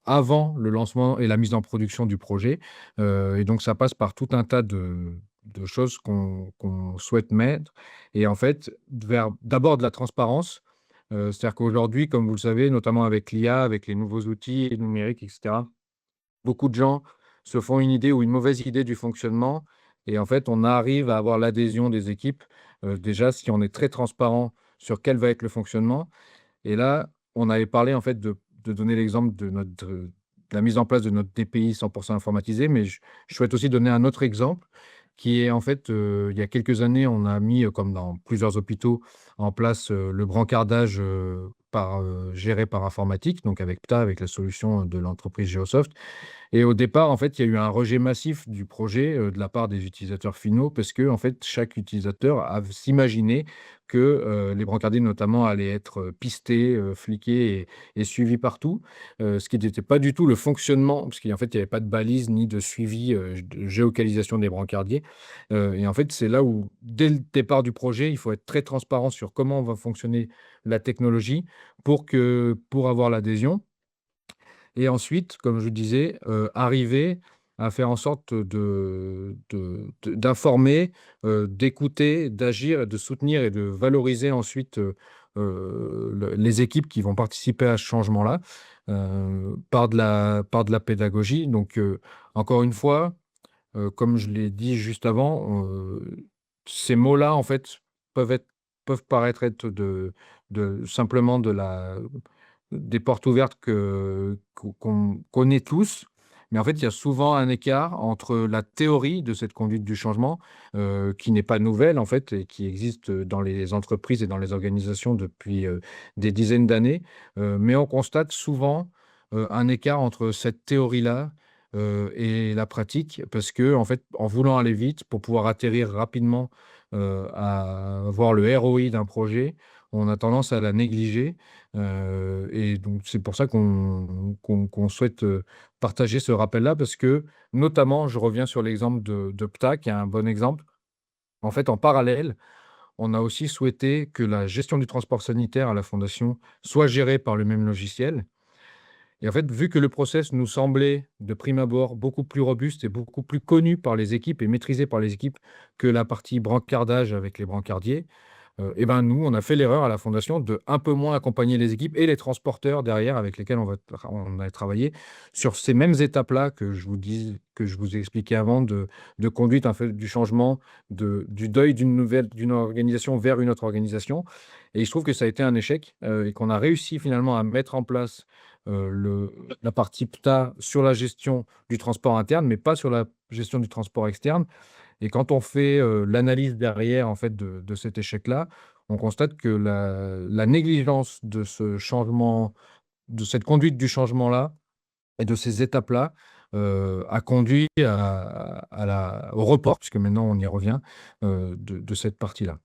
avant le lancement et la mise en production du projet, et donc ça passe par tout un tas de choses qu'on souhaite mettre et en fait, vers d'abord de la transparence, c'est-à-dire qu'aujourd'hui, comme vous le savez, notamment avec l'IA, avec les nouveaux outils numériques et cetera, beaucoup de gens se font une idée ou une mauvaise idée du fonctionnement et en fait, on arrive à avoir l'adhésion des équipes, déjà si on est très transparent sur quel va être le fonctionnement et là, on avait parlé en fait de donner l'exemple de la mise en place de notre DPI 100 informatisé, mais je souhaite aussi donner un autre exemple qui est en fait, il y a quelques années, on a mis, comme dans plusieurs hôpitaux, en place, le brancardage, géré par informatique, donc avec PTA, avec la solution de l'entreprise Geosoft et au départ, en fait, il y a eu un rejet massif du projet, de la part des utilisateurs finaux parce que en fait, chaque utilisateur s'imaginait que, les brancardiers notamment allaient être, pistés, fliqués et suivis partout, ce qui n'était pas du tout le fonctionnement parce qu'en fait, il y avait pas de balise ni de suivi, de géolocalisation des brancardiers, et en fait, c'est là où, dès le départ du projet, il faut être très transparent sur comment va fonctionner la technologie pour avoir l'adhésion et ensuite, comme je disais, arriver à faire en sorte d'informer, d'écouter, d'agir et de soutenir et de valoriser ensuite, les équipes qui vont participer à ce changement-là, par de la pédagogie. Donc, encore une fois, comme je l'ai dit juste avant, ces mots-là, en fait, peuvent paraître être simplement des portes ouvertes qu'on connaît tous. Mais en fait, il y a souvent un écart entre la théorie de cette conduite du changement, qui n'est pas nouvelle, en fait, et qui existe dans les entreprises et dans les organisations depuis, des dizaines d'années. Mais on constate souvent, un écart entre cette théorie-là, et la pratique parce que en fait, en voulant aller vite pour pouvoir atterrir rapidement, à voir le ROI d'un projet, on a tendance à la négliger, et donc c'est pour ça qu'on souhaite, partager ce rappel-là parce que, notamment, je reviens sur l'exemple de PTA qui est un bon exemple. En fait, en parallèle, on a aussi souhaité que la gestion du transport sanitaire à la fondation soit gérée par le même logiciel et en fait, vu que le process nous semblait, de prime abord, beaucoup plus robuste et beaucoup plus connu par les équipes et maîtrisé par les équipes que la partie brancardage avec les brancardiers, et ben, nous, on a fait l'erreur à la fondation de un peu moins accompagner les équipes et les transporteurs derrière avec lesquels on a travaillé sur ces mêmes étapes-là que je vous ai expliqué avant de conduite, en fait, du changement, du deuil d'une organisation vers une autre organisation et il se trouve que ça a été un échec, et qu'on a réussi finalement à mettre en place, la partie PTA sur la gestion du transport interne, mais pas sur la gestion du transport externe et quand on fait, l'analyse derrière, en fait, de cet échec-là, on constate que la négligence de ce changement, de cette conduite du changement-là et de ces étapes-là, a conduit au report, puisque maintenant on y revient, de cette partie-là.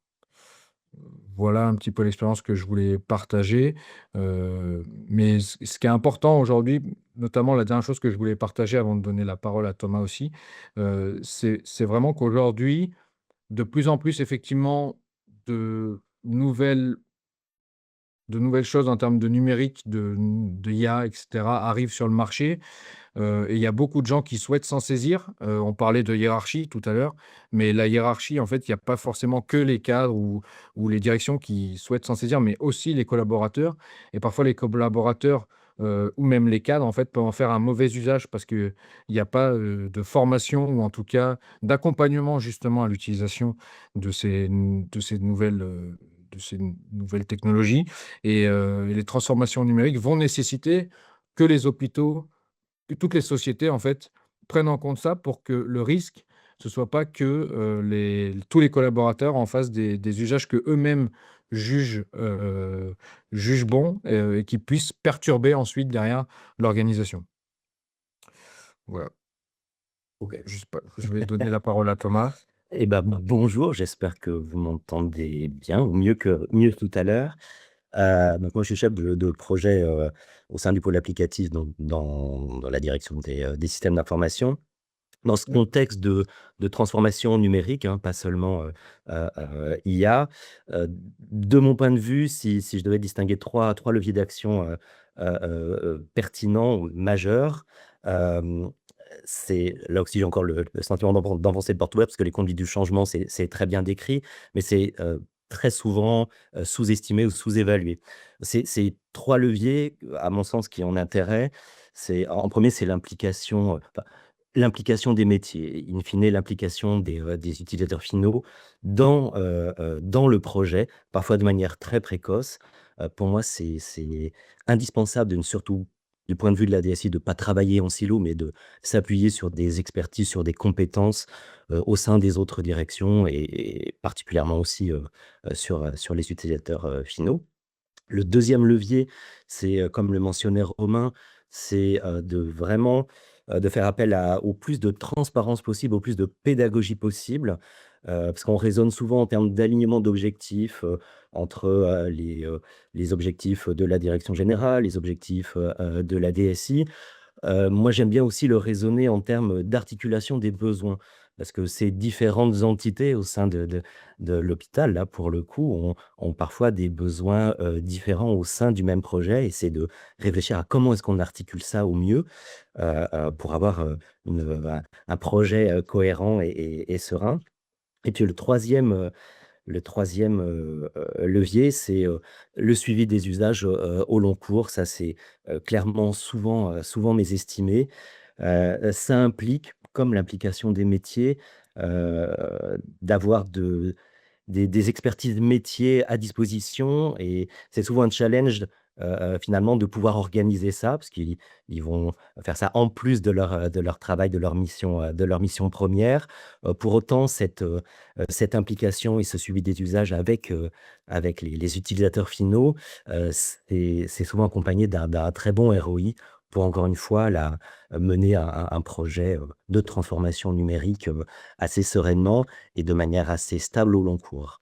Voilà un petit peu l'expérience que je voulais partager, mais ce qui est important aujourd'hui, notamment la dernière chose que je voulais partager avant de donner la parole à Thomas aussi, c'est vraiment qu'aujourd'hui, de plus en plus effectivement de nouvelles de nouvelles choses en termes de numérique, de IA et cetera arrivent sur le marché. Et il y a beaucoup de gens qui souhaitent s'en saisir. On parlait de hiérarchie tout à l'heure, mais la hiérarchie, en fait, il y a pas forcément que les cadres ou les directions qui souhaitent s'en saisir, mais aussi les collaborateurs et parfois les collaborateurs, ou même les cadres, en fait, peuvent en faire un mauvais usage parce qu'il y a pas, de formation ou en tout cas d'accompagnement justement à l'utilisation de ces nouvelles, de ces nouvelles technologies et les transformations numériques vont nécessiter que les hôpitaux, que toutes les sociétés, en fait, prennent en compte ça pour que le risque, ce soit pas que, tous les collaborateurs en fassent des usages qu'eux-mêmes jugent, jugent bons, et qui puissent perturber ensuite derrière l'organisation. Voilà. OK. Je sais pas, je vais donner la parole à Thomas. Eh ben, bonjour, j'espère que vous m'entendez bien, ou mieux que tout à l'heure. Donc moi, je suis chef de projet, au sein du pôle applicatif, donc dans la direction des systèmes d'information. Dans ce contexte de transformation numérique, hein, pas seulement, IA, de mon point de vue, si je devais distinguer trois leviers d'action, pertinents ou majeurs, hem, c'est là aussi j'ai encore le sentiment d'enfoncer le porte ouvert parce que les conduites du changement, c'est très bien décrit, mais c'est, très souvent, sous-estimé ou sous-évalué. Ces 3 leviers, à mon sens, qui ont intérêt, c'est en 1er, c'est l'implication des métiers, in fine l'implication des utilisateurs finaux dans le projet, parfois de manière très précoce. Pour moi, c'est indispensable de ne surtout du point de vue de la DSI, de ne pas travailler en silo, mais de s'appuyer sur des expertises, sur des compétences, au sein des autres directions et particulièrement aussi, sur les utilisateurs, finaux. Le deuxième levier, c'est, comme le mentionnait Romain, c'est, de vraiment, de faire appel au plus de transparence possible, au plus de pédagogie possible, parce qu'on raisonne souvent en termes d'alignement d'objectifs, entre, les objectifs de la direction générale, les objectifs, de la DSI. Moi, j'aime bien aussi le raisonner en termes d'articulation des besoins, parce que ces différentes entités au sein de l'hôpital, là, pour le coup, ont parfois des besoins, différents au sein du même projet et c'est de réfléchir à comment est-ce qu'on articule ça au mieux, pour avoir, un projet, cohérent et serein. Et puis le troisième levier, c'est, le suivi des usages, au long cours. Ça, c'est, clairement souvent mésestimé. Ça implique, comme l'implication des métiers, heu, d'avoir des expertises métiers à disposition et c'est souvent un challenge, finalement de pouvoir organiser ça parce qu'ils vont faire ça en plus de leur travail, de leur mission première. Pour autant cette implication et ce suivi des usages avec les utilisateurs finaux, c'est souvent accompagné d'un très bon ROI pour encore une fois mener un projet, de transformation numérique, assez sereinement et de manière assez stable au long cours.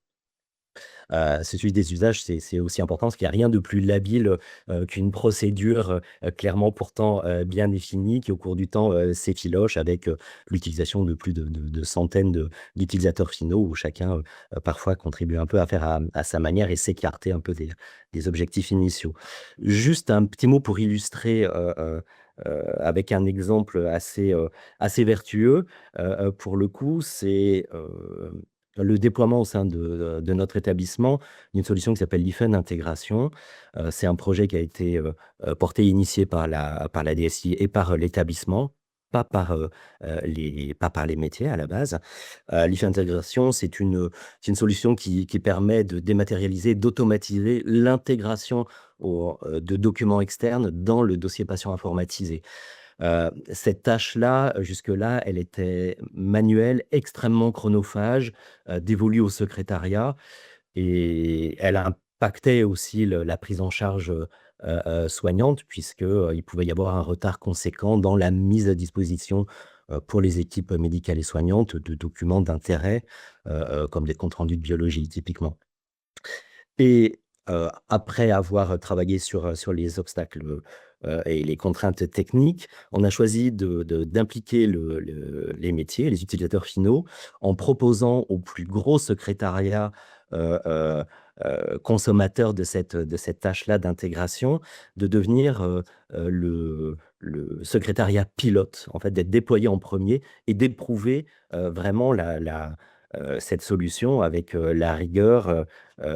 C'est celui des usages, c'est aussi important parce qu'il y a rien de plus labile, qu'une procédure, clairement pourtant, bien définie qui au cours du temps, s'effiloche avec, l'utilisation de plus de centaines d'utilisateurs finaux où chacun, parfois contribue un peu à faire à sa manière et s'écarter un peu des objectifs initiaux. Juste un petit mot pour illustrer, avec un exemple assez vertueux, pour le coup, c'est, le déploiement au sein de notre établissement d'une solution qui s'appelle l'IFEN Intégration. C'est un projet qui a été, porté et initié par la DSI et par, l'établissement, pas par les métiers à la base. L'IFEN Intégration, c'est une solution qui permet de dématérialiser, d'automatiser l'intégration de documents externes dans le dossier patient informatisé. Cette tâche-là, jusque-là, elle était manuelle, extrêmement chronophage, dévolue au secrétariat et elle impactait aussi la prise en charge, soignante puisque, il pouvait y avoir un retard conséquent dans la mise à disposition, pour les équipes médicales et soignantes de documents d'intérêt, comme des comptes rendus de biologie typiquement. Et après avoir travaillé sur les obstacles, et les contraintes techniques, on a choisi d'impliquer les métiers, les utilisateurs finaux, en proposant au plus gros secrétariat, consommateur de cette tâche-là d'intégration, de devenir, le secrétariat pilote, en fait, d'être déployé en premier et d'éprouver, vraiment cette solution avec, la rigueur,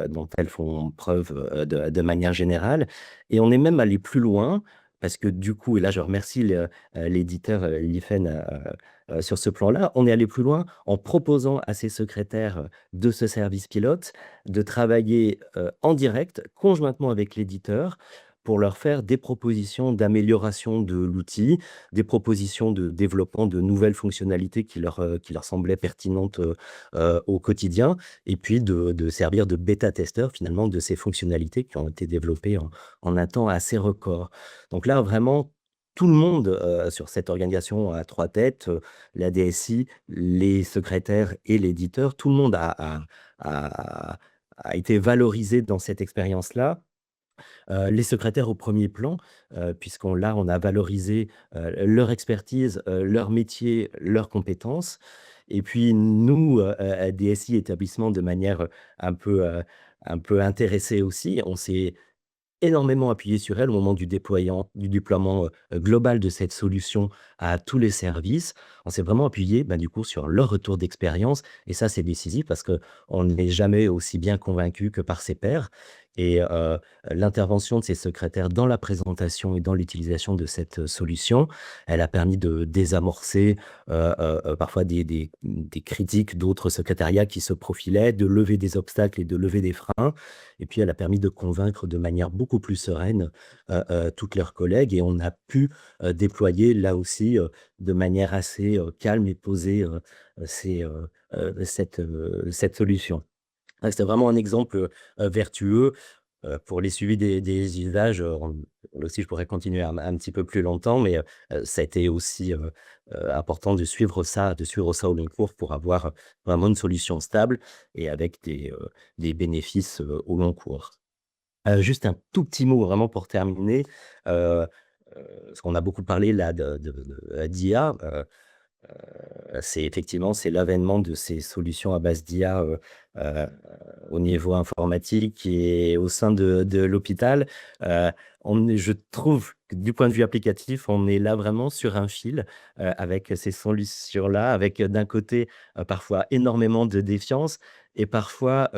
dont elles font preuve, de manière générale et on est même allé plus loin, parce que du coup, et là je remercie l'éditeur l'IFEN sur ce plan-là, on est allé plus loin en proposant à ces secrétaires de ce service pilote de travailler en direct, conjointement avec l'éditeur, pour leur faire des propositions d'amélioration de l'outil, des propositions de développement de nouvelles fonctionnalités qui leur semblaient pertinentes au quotidien, et puis de servir de bêta-testeur finalement de ces fonctionnalités qui ont été développées en un temps assez record. Donc là, vraiment, tout le monde sur cette organisation à trois têtes, la DSI, les secrétaires et l'éditeur, tout le monde a a été valorisé dans cette expérience-là. Les secrétaires au premier plan, puisqu'on là, on a valorisé, leur expertise, leur métier, leurs compétences, et puis nous, DSI établissement de manière, un peu intéressée aussi, on s'est énormément appuyé sur elle au moment du déploiement, global de cette solution à tous les services. On s'est vraiment appuyé, bah, du coup, sur leur retour d'expérience, et ça, c'est décisif parce qu'on n'est jamais aussi bien convaincu que par ses pairs, et l'intervention de ces secrétaires dans la présentation et dans l'utilisation de cette solution, elle a permis de désamorcer, parfois des critiques d'autres secrétariats qui se profilaient, de lever des obstacles et de lever des freins, et puis elle a permis de convaincre de manière beaucoup plus sereine, toutes leurs collègues, et on a pu, déployer là aussi, de manière assez, calme et posée, cette solution. Ouais, c'était vraiment un exemple, vertueux, pour les suivis des usages, là aussi je pourrais continuer un petit peu plus longtemps, mais ça a été aussi, important de suivre ça au long cours pour avoir vraiment une solution stable et avec des bénéfices, au long cours. Juste un tout petit mot vraiment pour terminer, heu parce qu'on a beaucoup parlé là d'IA, c'est effectivement, c'est l'avènement de ces solutions à base d'IA, heu, au niveau informatique et au sein de l'hôpital. Je trouve que du point de vue applicatif, on est là vraiment sur un fil, avec ces solutions-là, avec d'un côté, parfois énormément de défiance, et parfois,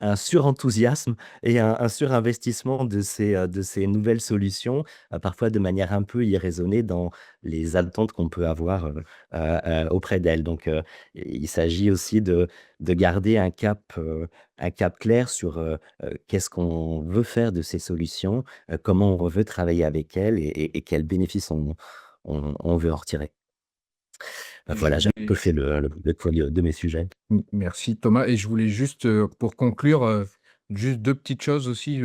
un surenthousiasme et un surinvestissement de ces nouvelles solutions, parfois de manière un peu irraisonnée dans les attentes qu'on peut avoir, auprès d'elles. Donc, il s'agit aussi de garder un cap clair sur, qu'est-ce qu'on veut faire de ces solutions, comment on veut travailler avec elles, et quels bénéfices on veut en retirer. Je Voilà, j'ai un peu voulais fait le tour de mes sujets. Merci Thomas, et je voulais juste, pour conclure, juste 2 petites choses aussi,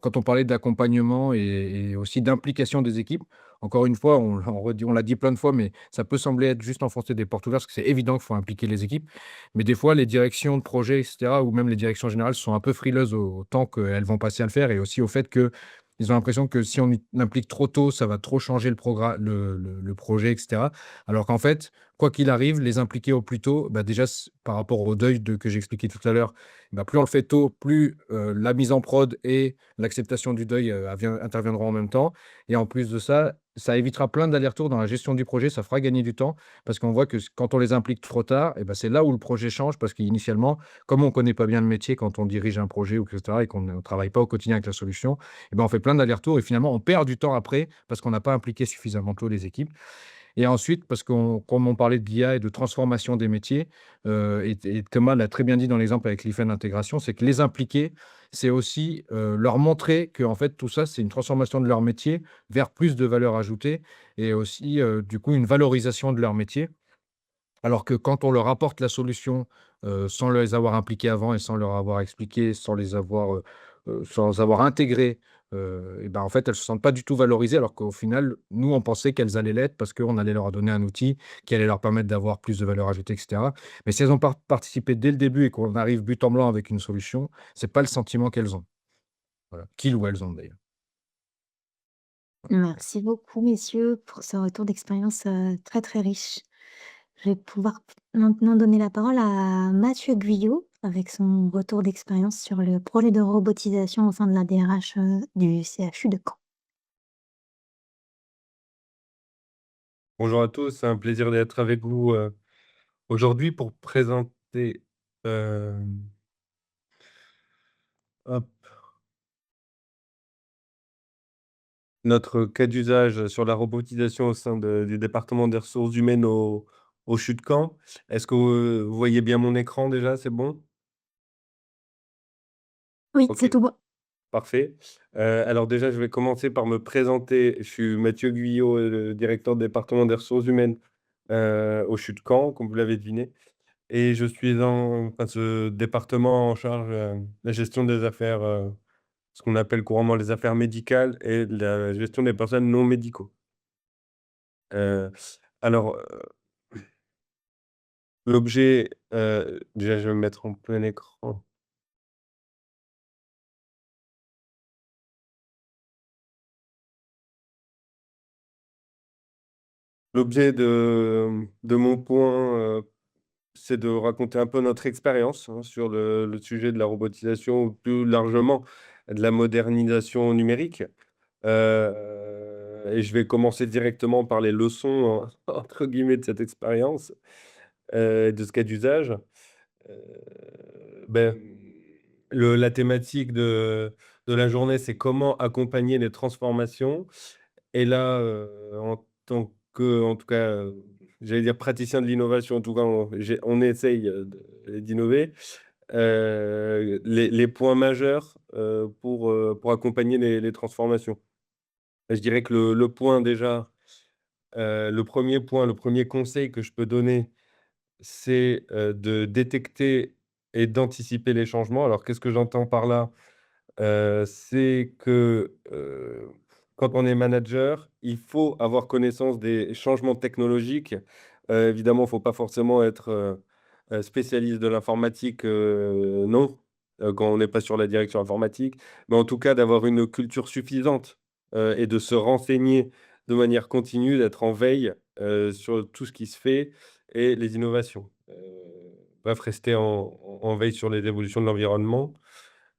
quand on parlait d'accompagnement et aussi d'implication des équipes, encore une fois, on l'a dit plein de fois, mais ça peut sembler être juste enfoncer des portes ouvertes, parce que c'est évident qu'il faut impliquer les équipes. Mais des fois, les directions de projet et cetera, ou même les directions générales sont un peu frileuses au temps qu'elles vont passer à le faire, et aussi au fait qu'ils ont l'impression que si on y implique trop tôt, ça va trop changer le projet et cetera. Alors qu'en fait, quoi qu'il arrive, les impliquer au plus tôt, bah, déjà, par rapport au deuil que j'expliquais tout à l'heure, bah, plus on le fait tôt, plus la mise en prod et l'acceptation du deuil interviendront en même temps. Et en plus de ça, ça évitera plein d'allers-retours dans la gestion du projet. Ça fera gagner du temps, parce qu'on voit que quand on les implique trop tard, et ben, c'est là où le projet change, parce qu'initialement, comme on ne connaît pas bien le métier quand on dirige un projet, ou etc., et qu'on ne travaille pas au quotidien avec la solution, et ben, on fait plein d'allers-retours, et finalement, on perd du temps après parce qu'on n'a pas impliqué suffisamment tôt les équipes. Et ensuite, parce comme on parlait de l'IA et de transformation des métiers, et Thomas l'a très bien dit dans l'exemple avec l'IFEN Intégration, c'est que les impliquer, c'est aussi, leur montrer que en fait, tout ça, c'est une transformation de leur métier vers plus de valeur ajoutée, et aussi, du coup, une valorisation de leur métier. Alors que quand on leur apporte la solution, sans les avoir impliqués avant et sans leur avoir expliqué, sans avoir intégré, et ben, en fait, elles se sentent pas du tout valorisées, alors qu'au final, nous, on pensait qu'elles allaient l'être parce qu'on allait leur donner un outil qui allait leur permettre d'avoir plus de valeur ajoutée et cetera. Mais si elles ont pas participé dès le début et qu'on arrive but en blanc avec une solution, c'est pas le sentiment qu'elles ont. Voilà, qu'ils ou elles ont d'ailleurs. Merci beaucoup messieurs pour ce retour d'expérience, très, très riche. Je vais pouvoir maintenant donner la parole à Mathieu Guyot avec son retour d'expérience sur le projet de robotisation au sein de la DRH, du CHU de Caen. Bonjour à tous, c'est un plaisir d'être avec vous aujourd'hui pour présenter. Hop, notre cas d'usage sur la robotisation au sein du département des ressources humaines au CHU de Caen. Est-ce que vous voyez bien mon écran déjà? C'est bon? Oui, OK, c'est tout bon. parfait. Alors déjà, je vais commencer par me présenter. Je suis Mathieu Guyot, directeur du département des ressources humaines, au CHU de Caen, comme vous l'avez deviné. Et je suis dans ce département en charge, de la gestion des affaires, ce qu'on appelle couramment les affaires médicales et la gestion des personnes non médicaux. Heu, alors, l'objet, déjà je vais me mettre en plein écran. L'objet de mon point, c'est de raconter un peu notre expérience, hein, sur le sujet de la robotisation ou plus largement de la modernisation numérique. Et je vais commencer directement par les «leçons» entre guillemets de cette expérience, de ce cas d'usage. Heu, beh, la thématique de la journée, c'est comment accompagner les transformations et là, en tant que en tout cas, j'allais dire praticien de l'innovation, en tout cas, on essaye, d'innover. Les points majeurs, pour accompagner les transformations. Je dirais que le point déjà, le premier point, le premier conseil que je peux donner, c'est, de détecter et d'anticiper les changements. Alors qu'est-ce que j'entends par là? C'est que, quand on est manager, il faut avoir connaissance des changements technologiques. Évidemment, il ne faut pas forcément être, spécialiste de l'informatique, non, quand on n'est pas sur la direction informatique, mais en tout cas d'avoir une culture suffisante, et de se renseigner de manière continue, d'être en veille, sur tout ce qui se fait et les innovations. Bref, rester en veille sur les évolutions de l'environnement.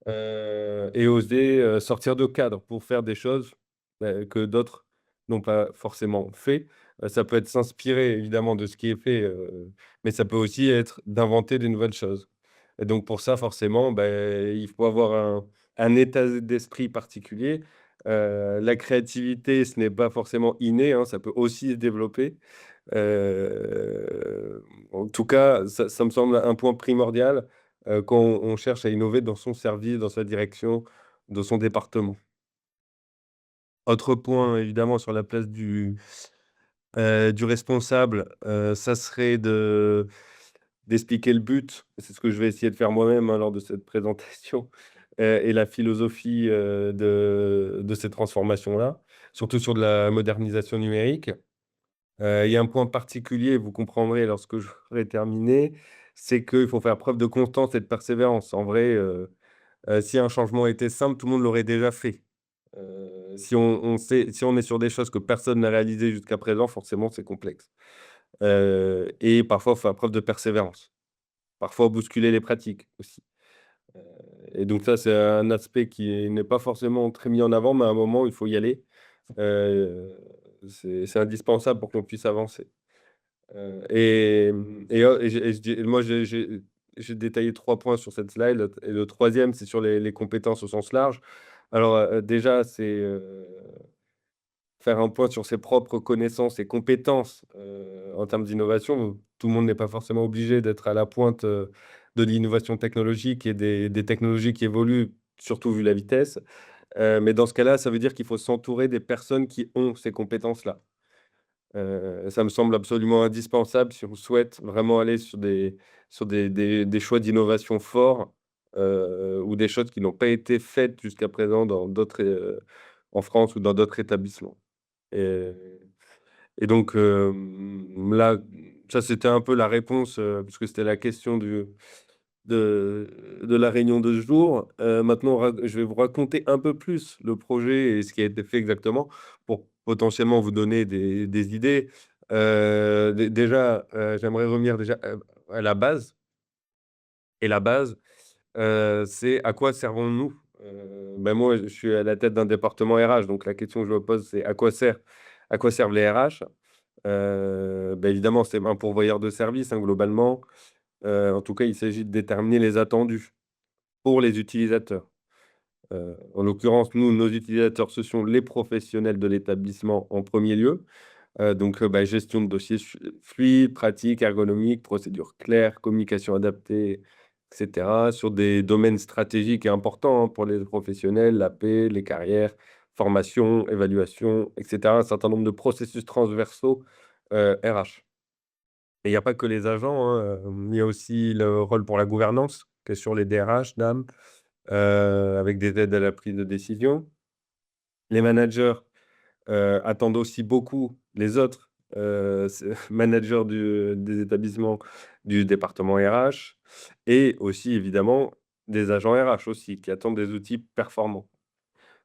Et oser, sortir de cadre pour faire des choses, que d'autres n'ont pas forcément fait. Ça peut être s'inspirer évidemment de ce qui est fait, mais ça peut aussi être d'inventer des nouvelles choses. Et donc pour ça forcément, il faut avoir un état d'esprit particulier. La créativité, ce n'est pas forcément inné, hein, ça peut aussi se développer. En tout cas, ça me semble un point primordial, quand on cherche à innover dans son service, dans sa direction, dans son département. Autre point évidemment sur la place du responsable, ça serait d'expliquer le but. C'est ce que je vais essayer de faire moi-même, hein, lors de cette présentation, et la philosophie, de ces transformations-là, surtout sur de la modernisation numérique. Il y a un point particulier, vous comprendrez lorsque j'aurai terminé, c'est qu'il faut faire preuve de constance et de persévérance. En vrai, si un changement était simple, tout le monde l'aurait déjà fait. Si on est sur des choses que personne n'a réalisées jusqu'à présent, forcément, c'est complexe. Et parfois, il faut faire preuve de persévérance. Parfois, bousculer les pratiques aussi. Heu et donc ça, c'est un aspect qui n'est pas forcément très mis en avant, mais à un moment, il faut y aller. Heu, c'est indispensable pour qu'on puisse avancer. Moi, j'ai détaillé 3 points sur cette slide, et le troisième, c'est sur les compétences au sens large. Alors, déjà, c'est, faire un point sur ses propres connaissances et compétences, en termes d'innovation. Tout le monde n'est pas forcément obligé d'être à la pointe, de l'innovation technologique et des technologies qui évoluent, surtout vu la vitesse. Mais dans ce cas-là, ça veut dire qu'il faut s'entourer des personnes qui ont ces compétences-là. Ça me semble absolument indispensable si on souhaite vraiment aller sur des choix d'innovation forts, ou des choses qui n'ont pas été faites jusqu'à présent dans d'autres, en France ou dans d'autres établissements. Et donc, là, ça c'était un peu la réponse, puisque c'était la question de la réunion de ce jour. Maintenant, je vais vous raconter un peu plus le projet et ce qui a été fait exactement pour potentiellement vous donner des idées. Déjà, j'aimerais revenir déjà, à la base, et la base, c'est à quoi servons-nous? Moi, je suis à la tête d'un département RH, donc la question que je me pose, c'est à quoi servent les RH? Évidemment, c'est un pourvoyeur de services, hein, globalement. En tout cas, il s'agit de déterminer les attendus pour les utilisateurs. En l'occurrence, nous, nos utilisateurs, ce sont les professionnels de l'établissement en premier lieu. Donc, gestion de dossiers fluide, pratique, ergonomique, procédures claires, communication adaptée, et cetera. Sur des domaines stratégiques et importants, hein, pour les professionnels, la paix, les carrières, formation, évaluation, et cetera. Un certain nombre de processus transversaux, RH. Et il n'y a pas que les agents, hein, il y a aussi le rôle pour la gouvernance, qui est sur les DRH, DAM, avec des aides à la prise de décision. Les managers attendent aussi beaucoup les autres, managers des établissements du département RH et aussi évidemment des agents RH aussi qui attendent des outils performants.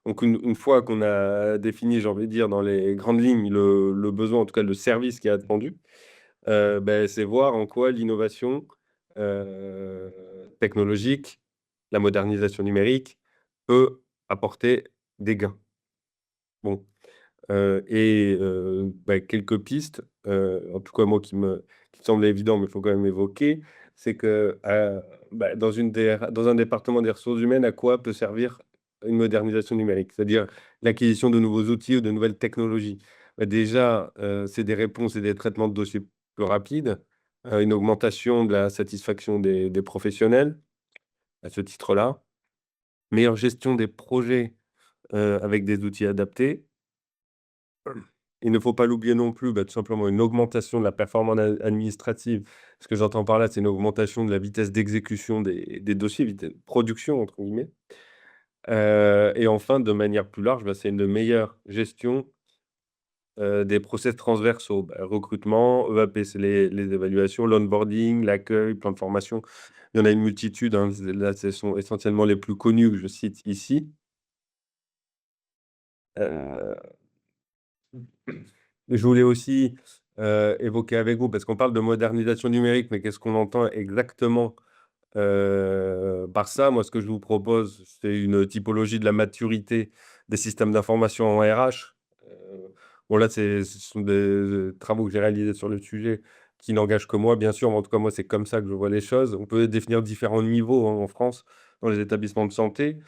Donc une fois qu'on a défini, j'ai envie de dire, dans les grandes lignes, le besoin, en tout cas le service qui est attendu, c'est voir en quoi l'innovation, technologique, la modernisation numérique peut apporter des gains. Bon. Quelques pistes, en tout cas moi qui me semble évident, mais il faut quand même évoquer, c'est que, dans un département des ressources humaines, à quoi peut servir une modernisation numérique? C'est-à-dire l'acquisition de nouveaux outils ou de nouvelles technologies. Déjà, c'est des réponses et des traitements de dossiers plus rapides, une augmentation de la satisfaction des professionnels à ce titre-là, meilleure gestion des projets, avec des outils adaptés. Il ne faut pas l'oublier non plus, tout simplement une augmentation de la performance administrative. Ce que j'entends par là, c'est une augmentation de la vitesse d'exécution des dossiers, vitesse «production» entre guillemets. Et enfin, de manière plus large, c'est une meilleure gestion, des process transversaux. Recrutement, EAP, c'est les évaluations, l'onboarding, l'accueil, plan de formation. Il y en a une multitude, hein, là, ce sont essentiellement les plus connus que je cite ici. Heu Je voulais aussi, évoquer avec vous, parce qu'on parle de modernisation numérique, mais qu'est-ce qu'on entend exactement, par ça? Moi, ce que je vous propose, c'est une typologie de la maturité des systèmes d'information en RH. Bon là, ce sont des travaux que j'ai réalisés sur le sujet qui n'engagent que moi, bien sûr, mais en tout cas, moi, c'est comme ça que je vois les choses. On peut définir différents niveaux, hein, en France, dans les établissements de santé.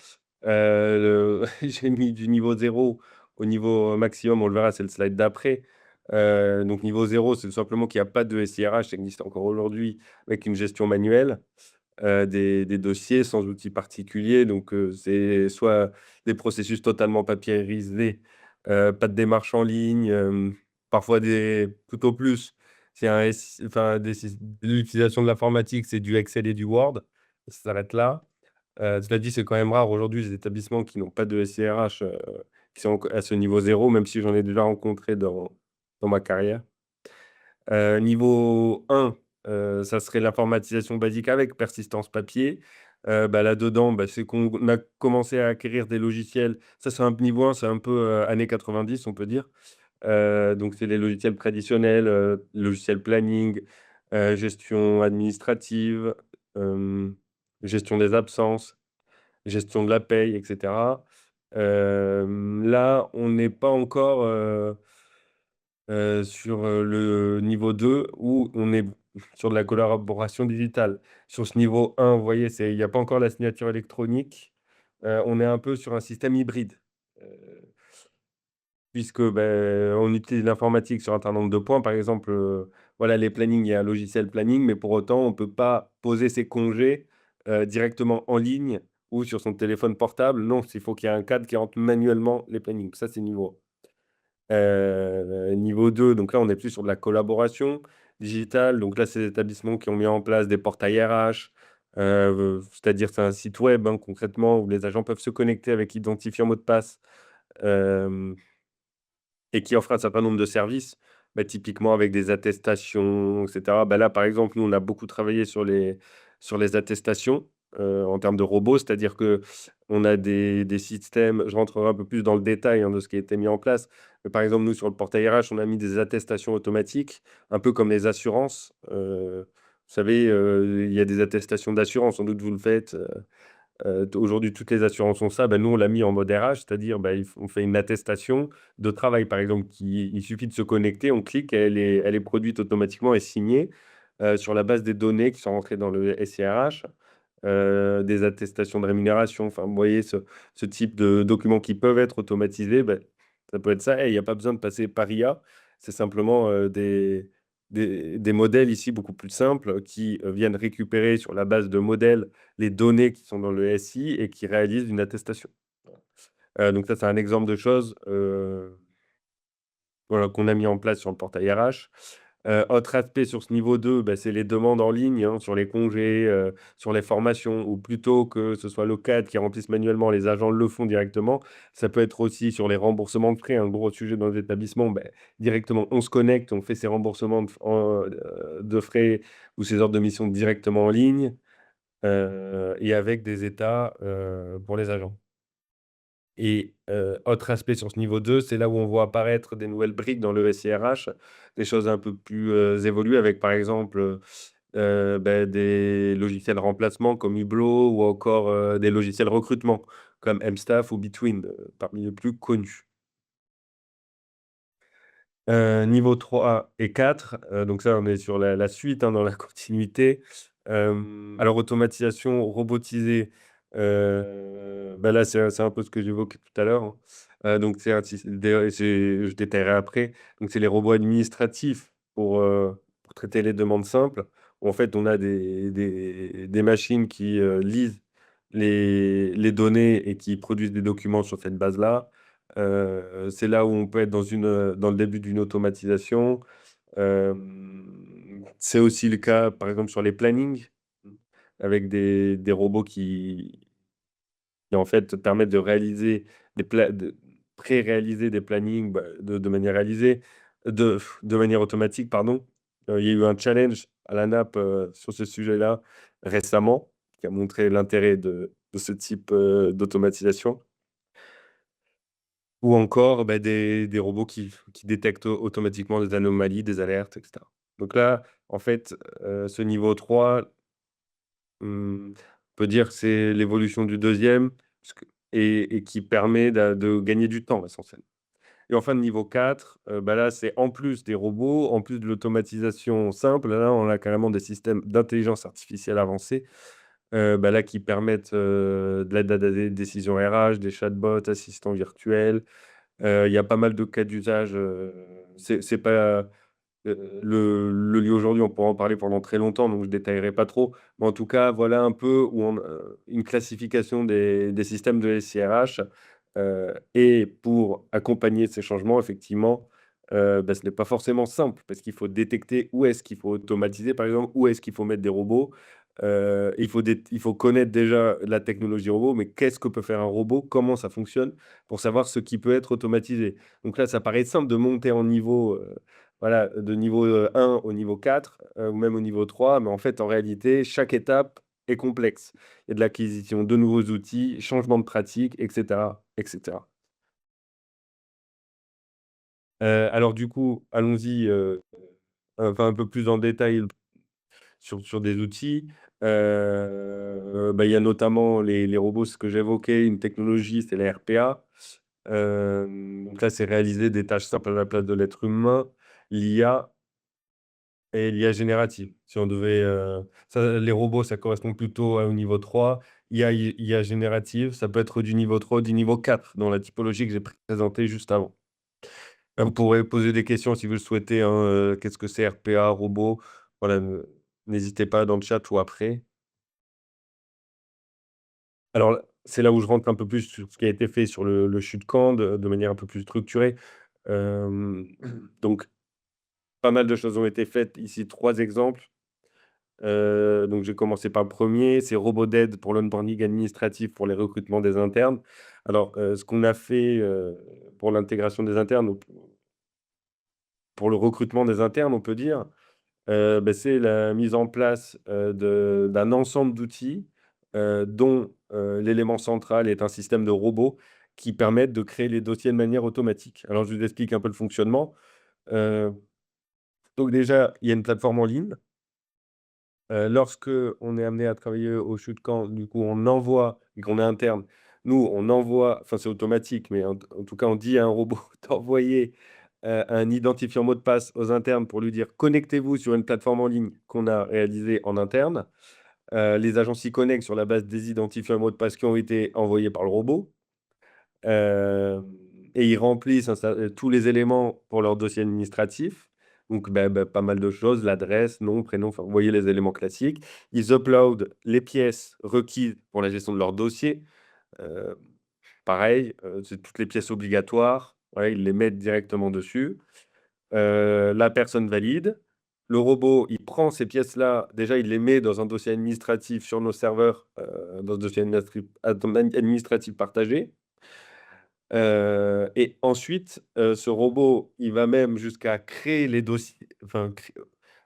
J'ai mis du niveau 0 au niveau maximum, on le verra, c'est le slide d'après. Donc niveau 0, c'est tout simplement qu'il y a pas de SIRH, ça existe encore aujourd'hui, avec une gestion manuelle, des dossiers sans outils particuliers. Donc c'est soit des processus totalement papiérisés, pas de démarche en ligne, parfois des tout au plus, c'est un S enfin des sys de l'utilisation de l'informatique, c'est du Excel et du Word, ça s'arrête là. Cela dit, c'est quand même rare aujourd'hui les établissements qui n'ont pas de SIRH, qui sont à ce niveau 0, même si j'en ai déjà rencontré dans ma carrière. Niveau 1, ça serait l'informatisation basique avec persistance papier. Là-dedans, c'est qu'on a commencé à acquérir des logiciels. Ça, c'est un niveau 1, c'est un peu, années 90, on peut dire. Donc c'est les logiciels traditionnels, logiciel planning, gestion administrative, gestion des absences, gestion de la paye, et cetera. Là, on n'est pas encore, sur, le niveau 2 où on est sur de la collaboration digitale. Sur ce niveau 1, vous voyez, il y a pas encore la signature électronique. On est un peu sur un système hybride, heu, puisque, on utilise l'informatique sur un certain nombre de points. Par exemple, voilà, les plannings, il y a un logiciel planning, mais pour autant, on peut pas poser ses congés, directement en ligne ou sur son téléphone portable. Non, il faut qu'il y ait un cadre qui rentre manuellement les plannings. Ça, c'est niveau 1. Niveau 2, donc là, on est plus sur de la collaboration digitale. Donc là, c'est des établissements qui ont mis en place des portails RH, c'est-à-dire c'est un site web, hein, concrètement, où les agents peuvent se connecter avec identifiant mot de passe, hem et qui offre un certain nombre de services, typiquement avec des attestations, et cetera. Là, par exemple, nous, on a beaucoup travaillé sur les attestations, en termes de robots. C'est-à-dire qu'on a des systèmes, je rentrerai un peu plus dans le détail, hein, de ce qui a été mis en place. Mais par exemple, nous, sur le portail RH, on a mis des attestations automatiques, un peu comme les assurances. Vous savez, il y a des attestations d'assurance, sans doute vous le faites. Aujourd'hui, toutes les assurances ont ça. Nous, on l'a mis en mode RH, c'est-à-dire, on fait une attestation de travail, par exemple, il suffit de se connecter, on clique, elle est produite automatiquement et signée, sur la base des données qui sont rentrées dans le SIRH. des attestations de rémunération. Enfin, vous voyez ce type de documents qui peuvent être automatisés, bah, ça peut être ça et il y a pas besoin de passer par IA. C'est simplement, des modèles ici beaucoup plus simples qui, viennent récupérer sur la base de modèles les données qui sont dans le SI et qui réalisent une attestation. Donc ça, c'est un exemple de choses, voilà, qu'on a mis en place sur le portail RH. Autre aspect sur ce niveau 2, bah, c'est les demandes en ligne, hein, sur les congés, sur les formations ou plutôt que ce soit le cadre qui remplisse manuellement, les agents le font directement. Ça peut être aussi sur les remboursements de frais, un gros sujet dans les établissements, beh, directement, on se connecte, on fait ses remboursements de frais ou ses ordres de mission directement en ligne, et avec des états, pour les agents. Et autre aspect sur ce niveau 2, c'est là où on voit apparaître des nouvelles briques dans le SIRH, des choses un peu plus, évoluées avec, par exemple, des logiciels remplacement comme Hublot ou encore, des logiciels recrutement comme Mstaff ou Between, parmi les plus connus. Niveau 3 et 4, donc ça, on est sur la suite, hein, dans la continuité. Alors automatisation robotisée, bah, là, c'est un peu ce que j'évoquais tout à l'heure, hein. Donc c'est un sys des je détaillerai après. Donc c'est les robots administratifs pour traiter les demandes simples, où en fait, on a des machines qui, lisent les données et qui produisent des documents sur cette base-là. C'est là où on peut être dans le début d'une automatisation. C'est aussi le cas, par exemple, sur les plannings, avec des robots qui, en fait, permettent de réaliser de pré-réaliser des plannings, bah, de manière réalisée, de manière automatique, pardon. Il y a eu un challenge à la NAP, sur ce sujet-là récemment, qui a montré l'intérêt de ce type, d'automatisation. Ou encore, bah, des robots qui détectent automatiquement des anomalies, des alertes et cetera. Donc là, en fait, ce niveau 3, on peut dire que c'est l'évolution du deuxième, et qui permet de gagner du temps essentiellement. Et enfin, le niveau 4, bah, là, c'est en plus des robots, en plus de l'automatisation simple, là, on a carrément des systèmes d'intelligence artificielle avancée, bah, là, qui permettent, de l'aide à des décisions RH, des chatbots, assistants virtuels. Il y a pas mal de cas d'usage, c'est pas, le lieu aujourd'hui, on pourra en parler pendant très longtemps, donc je détaillerai pas trop. Mais en tout cas, voilà un peu où une classification des systèmes de SIRH, et pour accompagner ces changements, effectivement, bah, ce n'est pas forcément simple parce qu'il faut détecter où est-ce qu'il faut automatiser, par exemple, où est-ce qu'il faut mettre des robots. Il faut connaître déjà la technologie robot, mais qu'est-ce que peut faire un robot? Comment ça fonctionne? Pour savoir ce qui peut être automatisé. Donc là, ça paraît simple de monter en niveau, voilà, de niveau, 1 au niveau 4, ou même au niveau 3, mais en fait, en réalité, chaque étape est complexe. Il y a de l'acquisition de nouveaux outils, changement de pratique et cetera, et cetera. Alors du coup, allons-y, enfin un peu plus en détail sur des outils. Bah, il y a notamment les robots, ce que j'évoquais, une technologie, c'est la RPA. Donc là, c'est réaliser des tâches simples à la place de l'être humain. L'IA et l'IA générative. Si on devait, ça, les robots, ça correspond plutôt au niveau 3. IA générative, ça peut être du niveau 3 ou du niveau 4 dans la typologie que j'ai présentée juste avant. Vous pourrez poser des questions si vous le souhaitez, hein, qu'est-ce que c'est RPA, robot? Voilà, n'hésitez pas dans le chat ou après. Alors là, c'est là où je rentre un peu plus sur ce qui a été fait sur le chute camp de manière un peu plus structurée. Hem, donc pas mal de choses ont été faites. Ici, 3 exemples. Donc je vais commencer par le premier, c'est robot d'aide pour l'onboarding administratif pour les recrutements des internes. Alors, ce qu'on a fait, pour l'intégration des internes ou pour le recrutement des internes, on peut dire, bah, c'est la mise en place, d'un ensemble d'outils, dont, l'élément central est un système de robots qui permettent de créer les dossiers de manière automatique. Alors je vous explique un peu le fonctionnement. Heu, donc déjà, il y a une plateforme en ligne. Lorsque on est amené à travailler au shoot camp, du coup, on envoie et qu'on est interne, nous, on envoie, enfin, c'est automatique, mais en tout cas, on dit à un robot d'envoyer, un identifiant mot de passe aux internes pour lui dire: «Connectez-vous sur une plateforme en ligne qu'on a réalisée en interne». Les agents s'y connectent sur la base des identifiants et mots de passe qui ont été envoyés par le robot. Hem et ils remplissent tous les éléments pour leur dossier administratif. Donc, pas mal de choses, l'adresse, nom, prénom, enfin, vous voyez les éléments classiques. Ils uploadent les pièces requises pour la gestion de leur dossier. Heu, Pareil, c'est toutes les pièces obligatoires, voilà, ils les mettent directement dessus. La personne valide. Le robot, il prend ces pièces-là, déjà, il les met dans un dossier administratif sur nos serveurs, dans ce dossier administratif partagé. Et ensuite, ce robot, il va même jusqu'à créer les dossiers, enfin,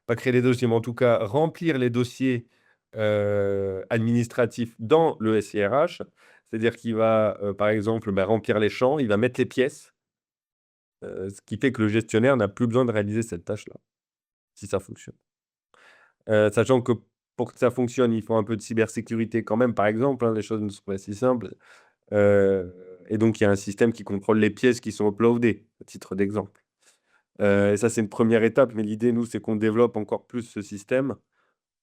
pas créer les dossiers, mais en tout cas remplir les dossiers, administratifs dans le SIRH. C'est-à-dire qu'il va, par exemple, remplir les champs, il va mettre les pièces, ce qui fait que le gestionnaire n'a plus besoin de réaliser cette tâche-là, si ça fonctionne. Sachant que pour que ça fonctionne, il faut un peu de cybersécurité quand même, par exemple, hein, les choses ne sont pas si simples. Heu et donc il y a un système qui contrôle les pièces qui sont uploadées, à titre d'exemple. Et ça, c'est une première étape, mais l'idée, nous, c'est qu'on développe encore plus ce système,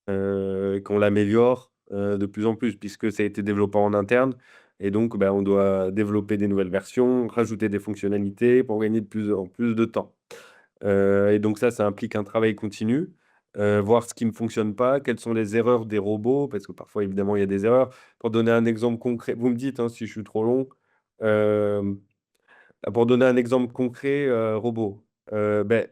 et qu'on l'améliore, de plus en plus puisque ça a été développé en interne et donc on doit développer des nouvelles versions, rajouter des fonctionnalités pour gagner de plus en plus de temps. Et donc ça implique un travail continu, voir ce qui ne fonctionne pas, quelles sont les erreurs des robots, parce que parfois, évidemment, il y a des erreurs. Pour donner un exemple concret, vous me dites, hein, si je suis trop long. Hem, pour donner un exemple concret, robot, beh,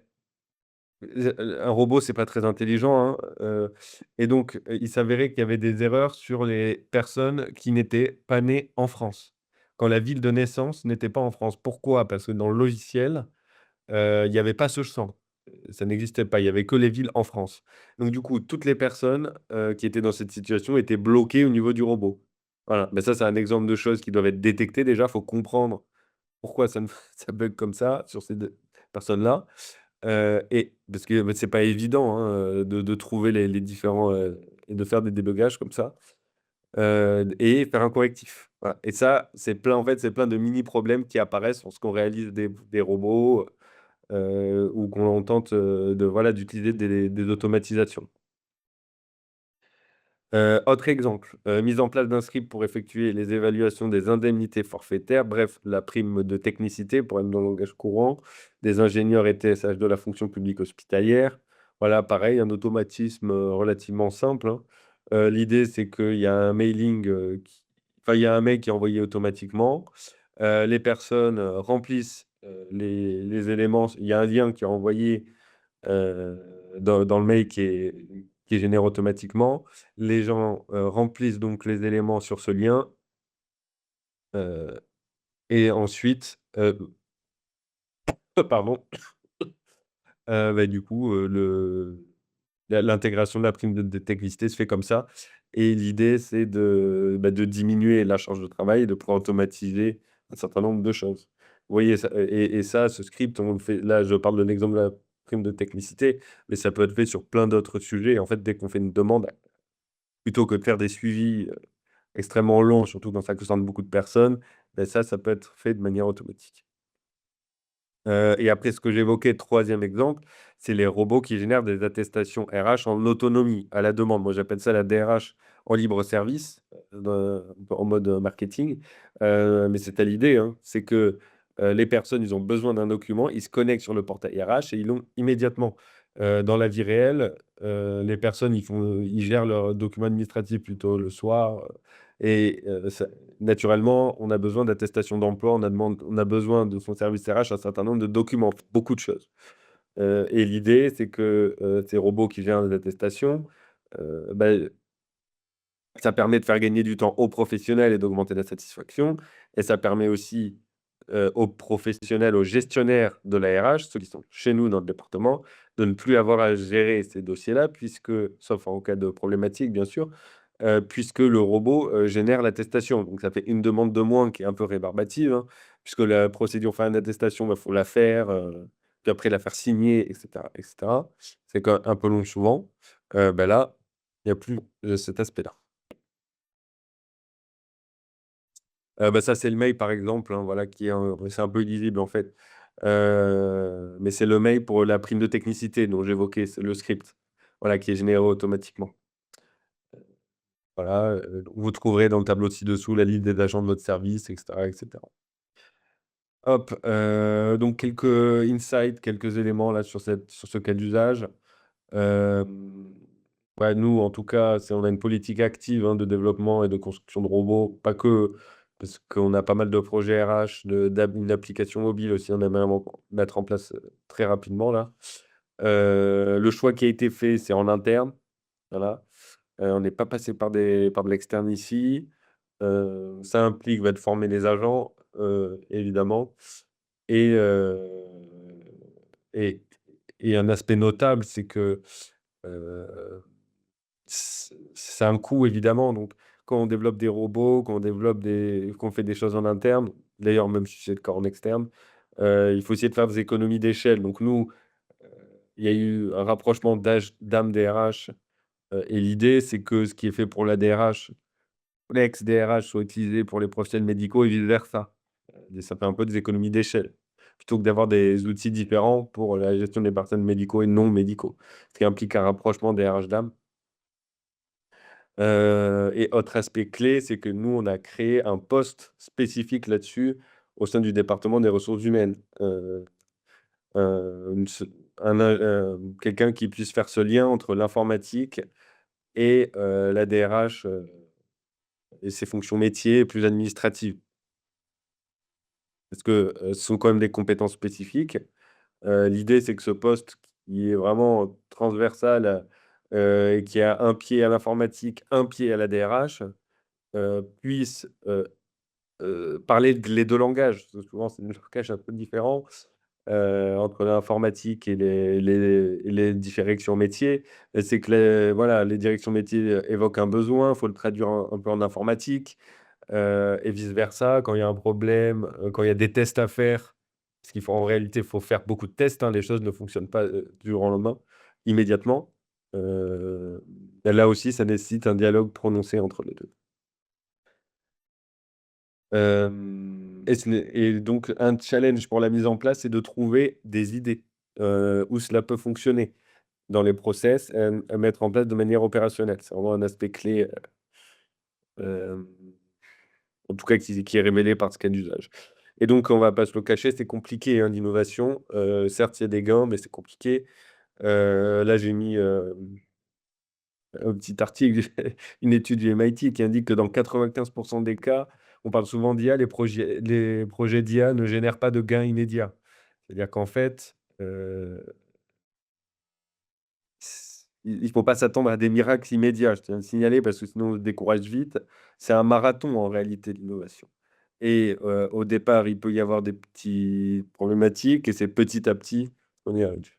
un robot, c'est pas très intelligent, hein, et donc il s'avérait qu'il y avait des erreurs sur les personnes qui n'étaient pas nées en France, quand la ville de naissance n'était pas en France. Pourquoi? Parce que dans le logiciel, il y avait pas ce champ. Ça n'existait pas, il y avait que les villes en France. Donc du coup, toutes les personnes, qui étaient dans cette situation étaient bloquées au niveau du robot. Voilà, ça, c'est un exemple de choses qui doivent être détectées déjà. Il faut comprendre pourquoi ça ne ça bug comme ça sur ces 2 personnes-là, et parce que, c'est pas évident, hein, de trouver les différents, et de faire des débugages comme ça, et faire un correctif. Voilà et ça, c'est plein en fait, c'est plein de mini problèmes qui apparaissent lorsqu'on réalise des robots, ou qu'on tente, de voilà, d'utiliser des automatisations. Autre exemple, mise en place d'un script pour effectuer les évaluations des indemnités forfaitaires, bref, la prime de technicité pour être dans le langage courant, des ingénieurs et TSH de la fonction publique hospitalière. Voilà, pareil, un automatisme, relativement simple, hein. L'idée, c'est qu'il y a un mailing, il y a un mail qui est envoyé automatiquement. Les personnes, remplissent, les éléments. Il y a un lien qui est envoyé, dans le mail qui est généré automatiquement. Les gens, remplissent donc les éléments sur ce lien, heu et ensuite, pardon, du coup, l'intégration de la prime de technicité se fait comme ça et l'idée, c'est de diminuer la charge de travail et de pouvoir automatiser un certain nombre de choses. Vous voyez ça et ça, ce script, on le fait là, je parle de l'exemple de la prime de technicité, mais ça peut être fait sur plein d'autres sujets. En fait, dès qu'on fait une demande, plutôt que de faire des suivis, extrêmement longs, surtout quand ça concerne beaucoup de personnes, ça peut être fait de manière automatique. Et après ce que j'évoquais, troisième exemple, c'est les robots qui génèrent des attestations RH en autonomie, à la demande. Moi, j'appelle ça la DRH en libre service, en mode, marketing. Mais c'est à l'idée, hein. C'est que, les personnes, ils ont besoin d'un document, ils se connectent sur le portail RH et ils l'ont immédiatement. Dans la vie réelle, les personnes, ils gèrent leurs documents administratifs plutôt le soir, et ça naturellement, on a besoin d'attestation d'emploi, on a besoin de son service RH un certain nombre de documents, beaucoup de choses. Et l'idée, c'est que, ces robots qui gèrent les attestations, heu, bah, ça permet de faire gagner du temps aux professionnels et d'augmenter la satisfaction et ça permet aussi, aux professionnels, aux gestionnaires de la RH, ceux qui sont chez nous dans le département, de ne plus avoir à gérer ces dossiers-là puisque sauf en cas de problématique bien sûr, puisque le robot, génère l'attestation. Donc ça fait une demande de moins qui est un peu rébarbative, hein, puisque la procédure pour faire une attestation, faut la faire, puis après la faire signer et cetera et cetera. C'est quand même un peu long souvent. Là, il y a plus, cet aspect-là. Ça, c'est le mail, par exemple, hein, voilà, qui est c'est un peu illisible, en fait. Mais c'est le mail pour la prime de technicité dont j'évoquais, c'est le script, voilà, qui est généré automatiquement. Voilà, vous trouverez dans le tableau ci-dessous la liste des agents de votre service, et cetera. Hop, donc quelques insights, quelques éléments là sur ce cas d'usage. Hem, ouais, nous, en tout cas, on a une politique active, hein, de développement et de construction de robots, pas que, parce qu'on a pas mal de projets RH, une application mobile aussi, on aimerait mettre en place, très rapidement là. Le choix qui a été fait, c'est en interne, voilà. On n'est pas passé par de l'externe ici. Ça implique, bah, de former les agents, évidemment et et un aspect notable, c'est que, heu, c'est un coût évidemment, donc quand on développe des robots, qu'on fait des choses en interne, d'ailleurs même si c'est le cas en externe, il faut essayer de faire des économies d'échelle. Donc nous, heu, il y a eu un rapprochement d'âme DRH, et l'idée c'est que ce qui est fait pour la DRH, l'ex-DRH soit utilisé pour les professionnels médicaux et vice versa. Ça fait un peu des économies d'échelle, plutôt que d'avoir des outils différents pour la gestion des personnels médicaux et non médicaux. Ce qui implique un rapprochement des RH d'âme. Et autre aspect clé, c'est que nous, on a créé un poste spécifique là-dessus au sein du département des ressources humaines. Une se un quelqu'un qui puisse faire ce lien entre l'informatique et la DRH, et ses fonctions métiers plus administratives. Parce que, ce sont quand même des compétences spécifiques. L'idée, c'est que ce poste qui est vraiment transversal, et qui a un pied à l'informatique, un pied à la DRH, puisse, parler les 2 langages. Parce que souvent, c'est des langages un peu différents, entre l'informatique et les directions métiers. C'est que les directions métiers, évoquent un besoin, il faut le traduire un peu en informatique. Et vice versa, quand il y a un problème, quand il y a des tests à faire, parce qu'il faut en réalité, il faut faire beaucoup de tests, hein, les choses ne fonctionnent pas, du jour au lendemain, immédiatement. Heu, Là aussi, ça nécessite un dialogue prononcé entre les 2. Et donc un challenge pour la mise en place, c'est de trouver des idées, où cela peut fonctionner dans les process, à mettre en place de manière opérationnelle. C'est vraiment un aspect clé, hem en tout cas qui est révélé par ce cas d'usage. Et donc on va pas se le cacher, c'est compliqué, hein, l'innovation. Certes, il y a des gains, mais c'est compliqué. Là, j'ai mis, un petit article, une étude du MIT qui indique que dans 95 des cas, on parle souvent d'IA, les projets d'IA ne génèrent pas de gains immédiats. C'est-à-dire qu'en fait, il faut pas s'attendre à des miracles immédiats. Je tiens à le signaler parce que sinon on se décourage vite. C'est un marathon en réalité, l'innovation. Et au départ, il peut y avoir des petites problématiques et c'est petit à petit qu'on y arrive.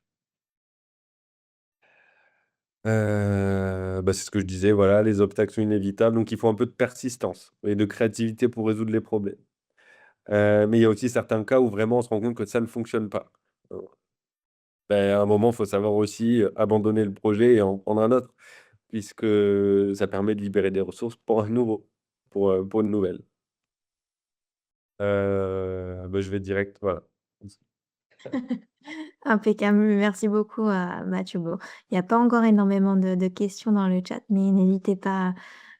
Bah, c'est ce que je disais, voilà, les obstacles sont inévitables, donc il faut un peu de persistance et de créativité pour résoudre les problèmes. Mais il y a aussi certains cas où vraiment on se rend compte que ça ne fonctionne pas. Heu, à un moment, il faut savoir aussi, abandonner le projet et en prendre un autre, puisque ça permet de libérer des ressources pour un nouveau, pour une nouvelle. Bah, je vais direct, voilà. Impeccable, merci beaucoup à Mathieu. Bon, il n'y a pas encore énormément de questions dans le chat, mais n'hésitez pas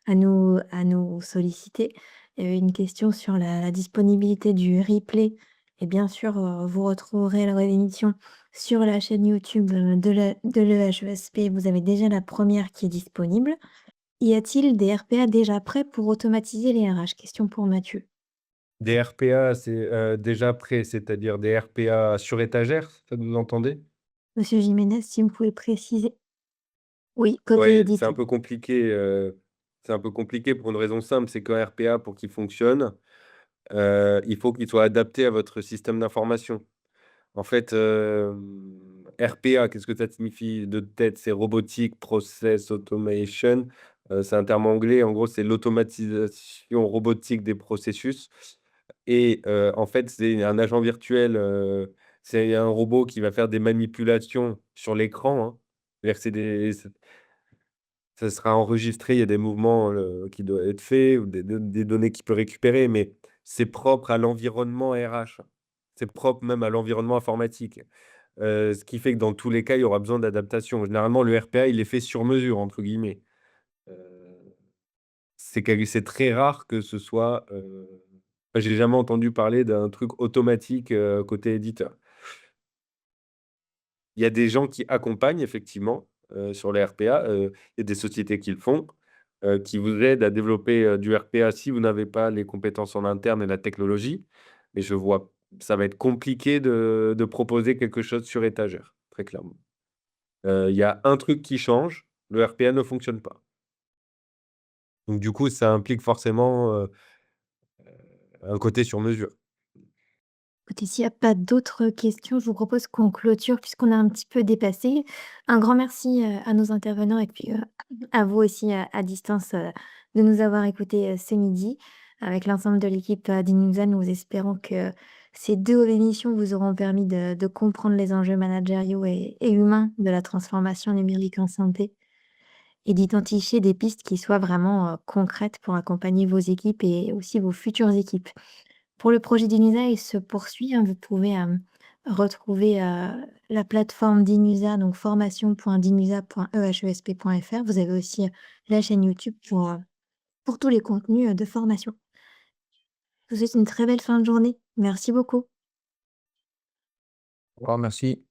à nous solliciter. Il y avait une question sur la disponibilité du replay et bien sûr, vous retrouverez la réémission sur la chaîne YouTube, de l'EHESP. Vous avez déjà la première qui est disponible. Y a-t-il des RPA déjà prêts pour automatiser les RH? Question pour Mathieu. Des RPA, c'est, déjà prêt, c'est-à-dire des RPA sur étagère, ça vous entendez? Monsieur Jiménez, si vous pouvez préciser. Oui, côté Ouais, c'est un édité. peu compliqué, pour une raison simple, c'est qu'un RPA pour qu'il fonctionne, il faut qu'il soit adapté à votre système d'information. En fait, RPA, qu'est-ce que ça signifie de tête? C'est Robotic Process Automation, c'est un terme anglais. En gros, c'est l'automatisation robotique des processus et en fait, c'est un agent virtuel, c'est un robot qui va faire des manipulations sur l'écran, hein. C'est-à-dire que ça sera enregistré, il y a des mouvements, qui doivent être faits ou des données qu'il peut récupérer, mais c'est propre à l'environnement RH. C'est propre même à l'environnement informatique. Ce qui fait que dans tous les cas, il y aura besoin d'adaptation. Généralement, le RPA, il est fait «sur mesure» entre guillemets. Heu c'est très rare que ce soit, enfin, j'ai jamais entendu parler d'un truc automatique, côté éditeur. Il y a des gens qui accompagnent effectivement, sur les RPA, il y a des sociétés qui le font, qui vous aident à développer, du RPA si vous n'avez pas les compétences en interne et la technologie. Mais je vois ça va être compliqué de proposer quelque chose sur étagère, très clairement. Il y a un truc qui change, le RPA ne fonctionne pas. Donc du coup, ça implique forcément, un côté sur mesure. Écoutez, s'il y a pas d'autres questions, je vous propose qu'on clôture puisqu'on a un petit peu dépassé. Un grand merci, à nos intervenants et puis, à vous aussi, à distance, de nous avoir écoutés, ce midi. Avec l'ensemble de l'équipe, d'Inunza, nous espérons que ces 2 émissions vous auront permis de comprendre les enjeux managériaux et humains de la transformation numérique en santé et d'identifier des pistes qui soient vraiment, concrètes pour accompagner vos équipes et aussi vos futures équipes. Pour le projet d'Inusa, il se poursuit, hein. Vous pouvez, retrouver, la plateforme d'Inusa, donc formation.dinusa.ehesp.fr. Vous avez aussi, la chaîne YouTube pour tous les contenus, de formation. Je vous souhaite une très belle fin de journée. Merci beaucoup. Au revoir, merci.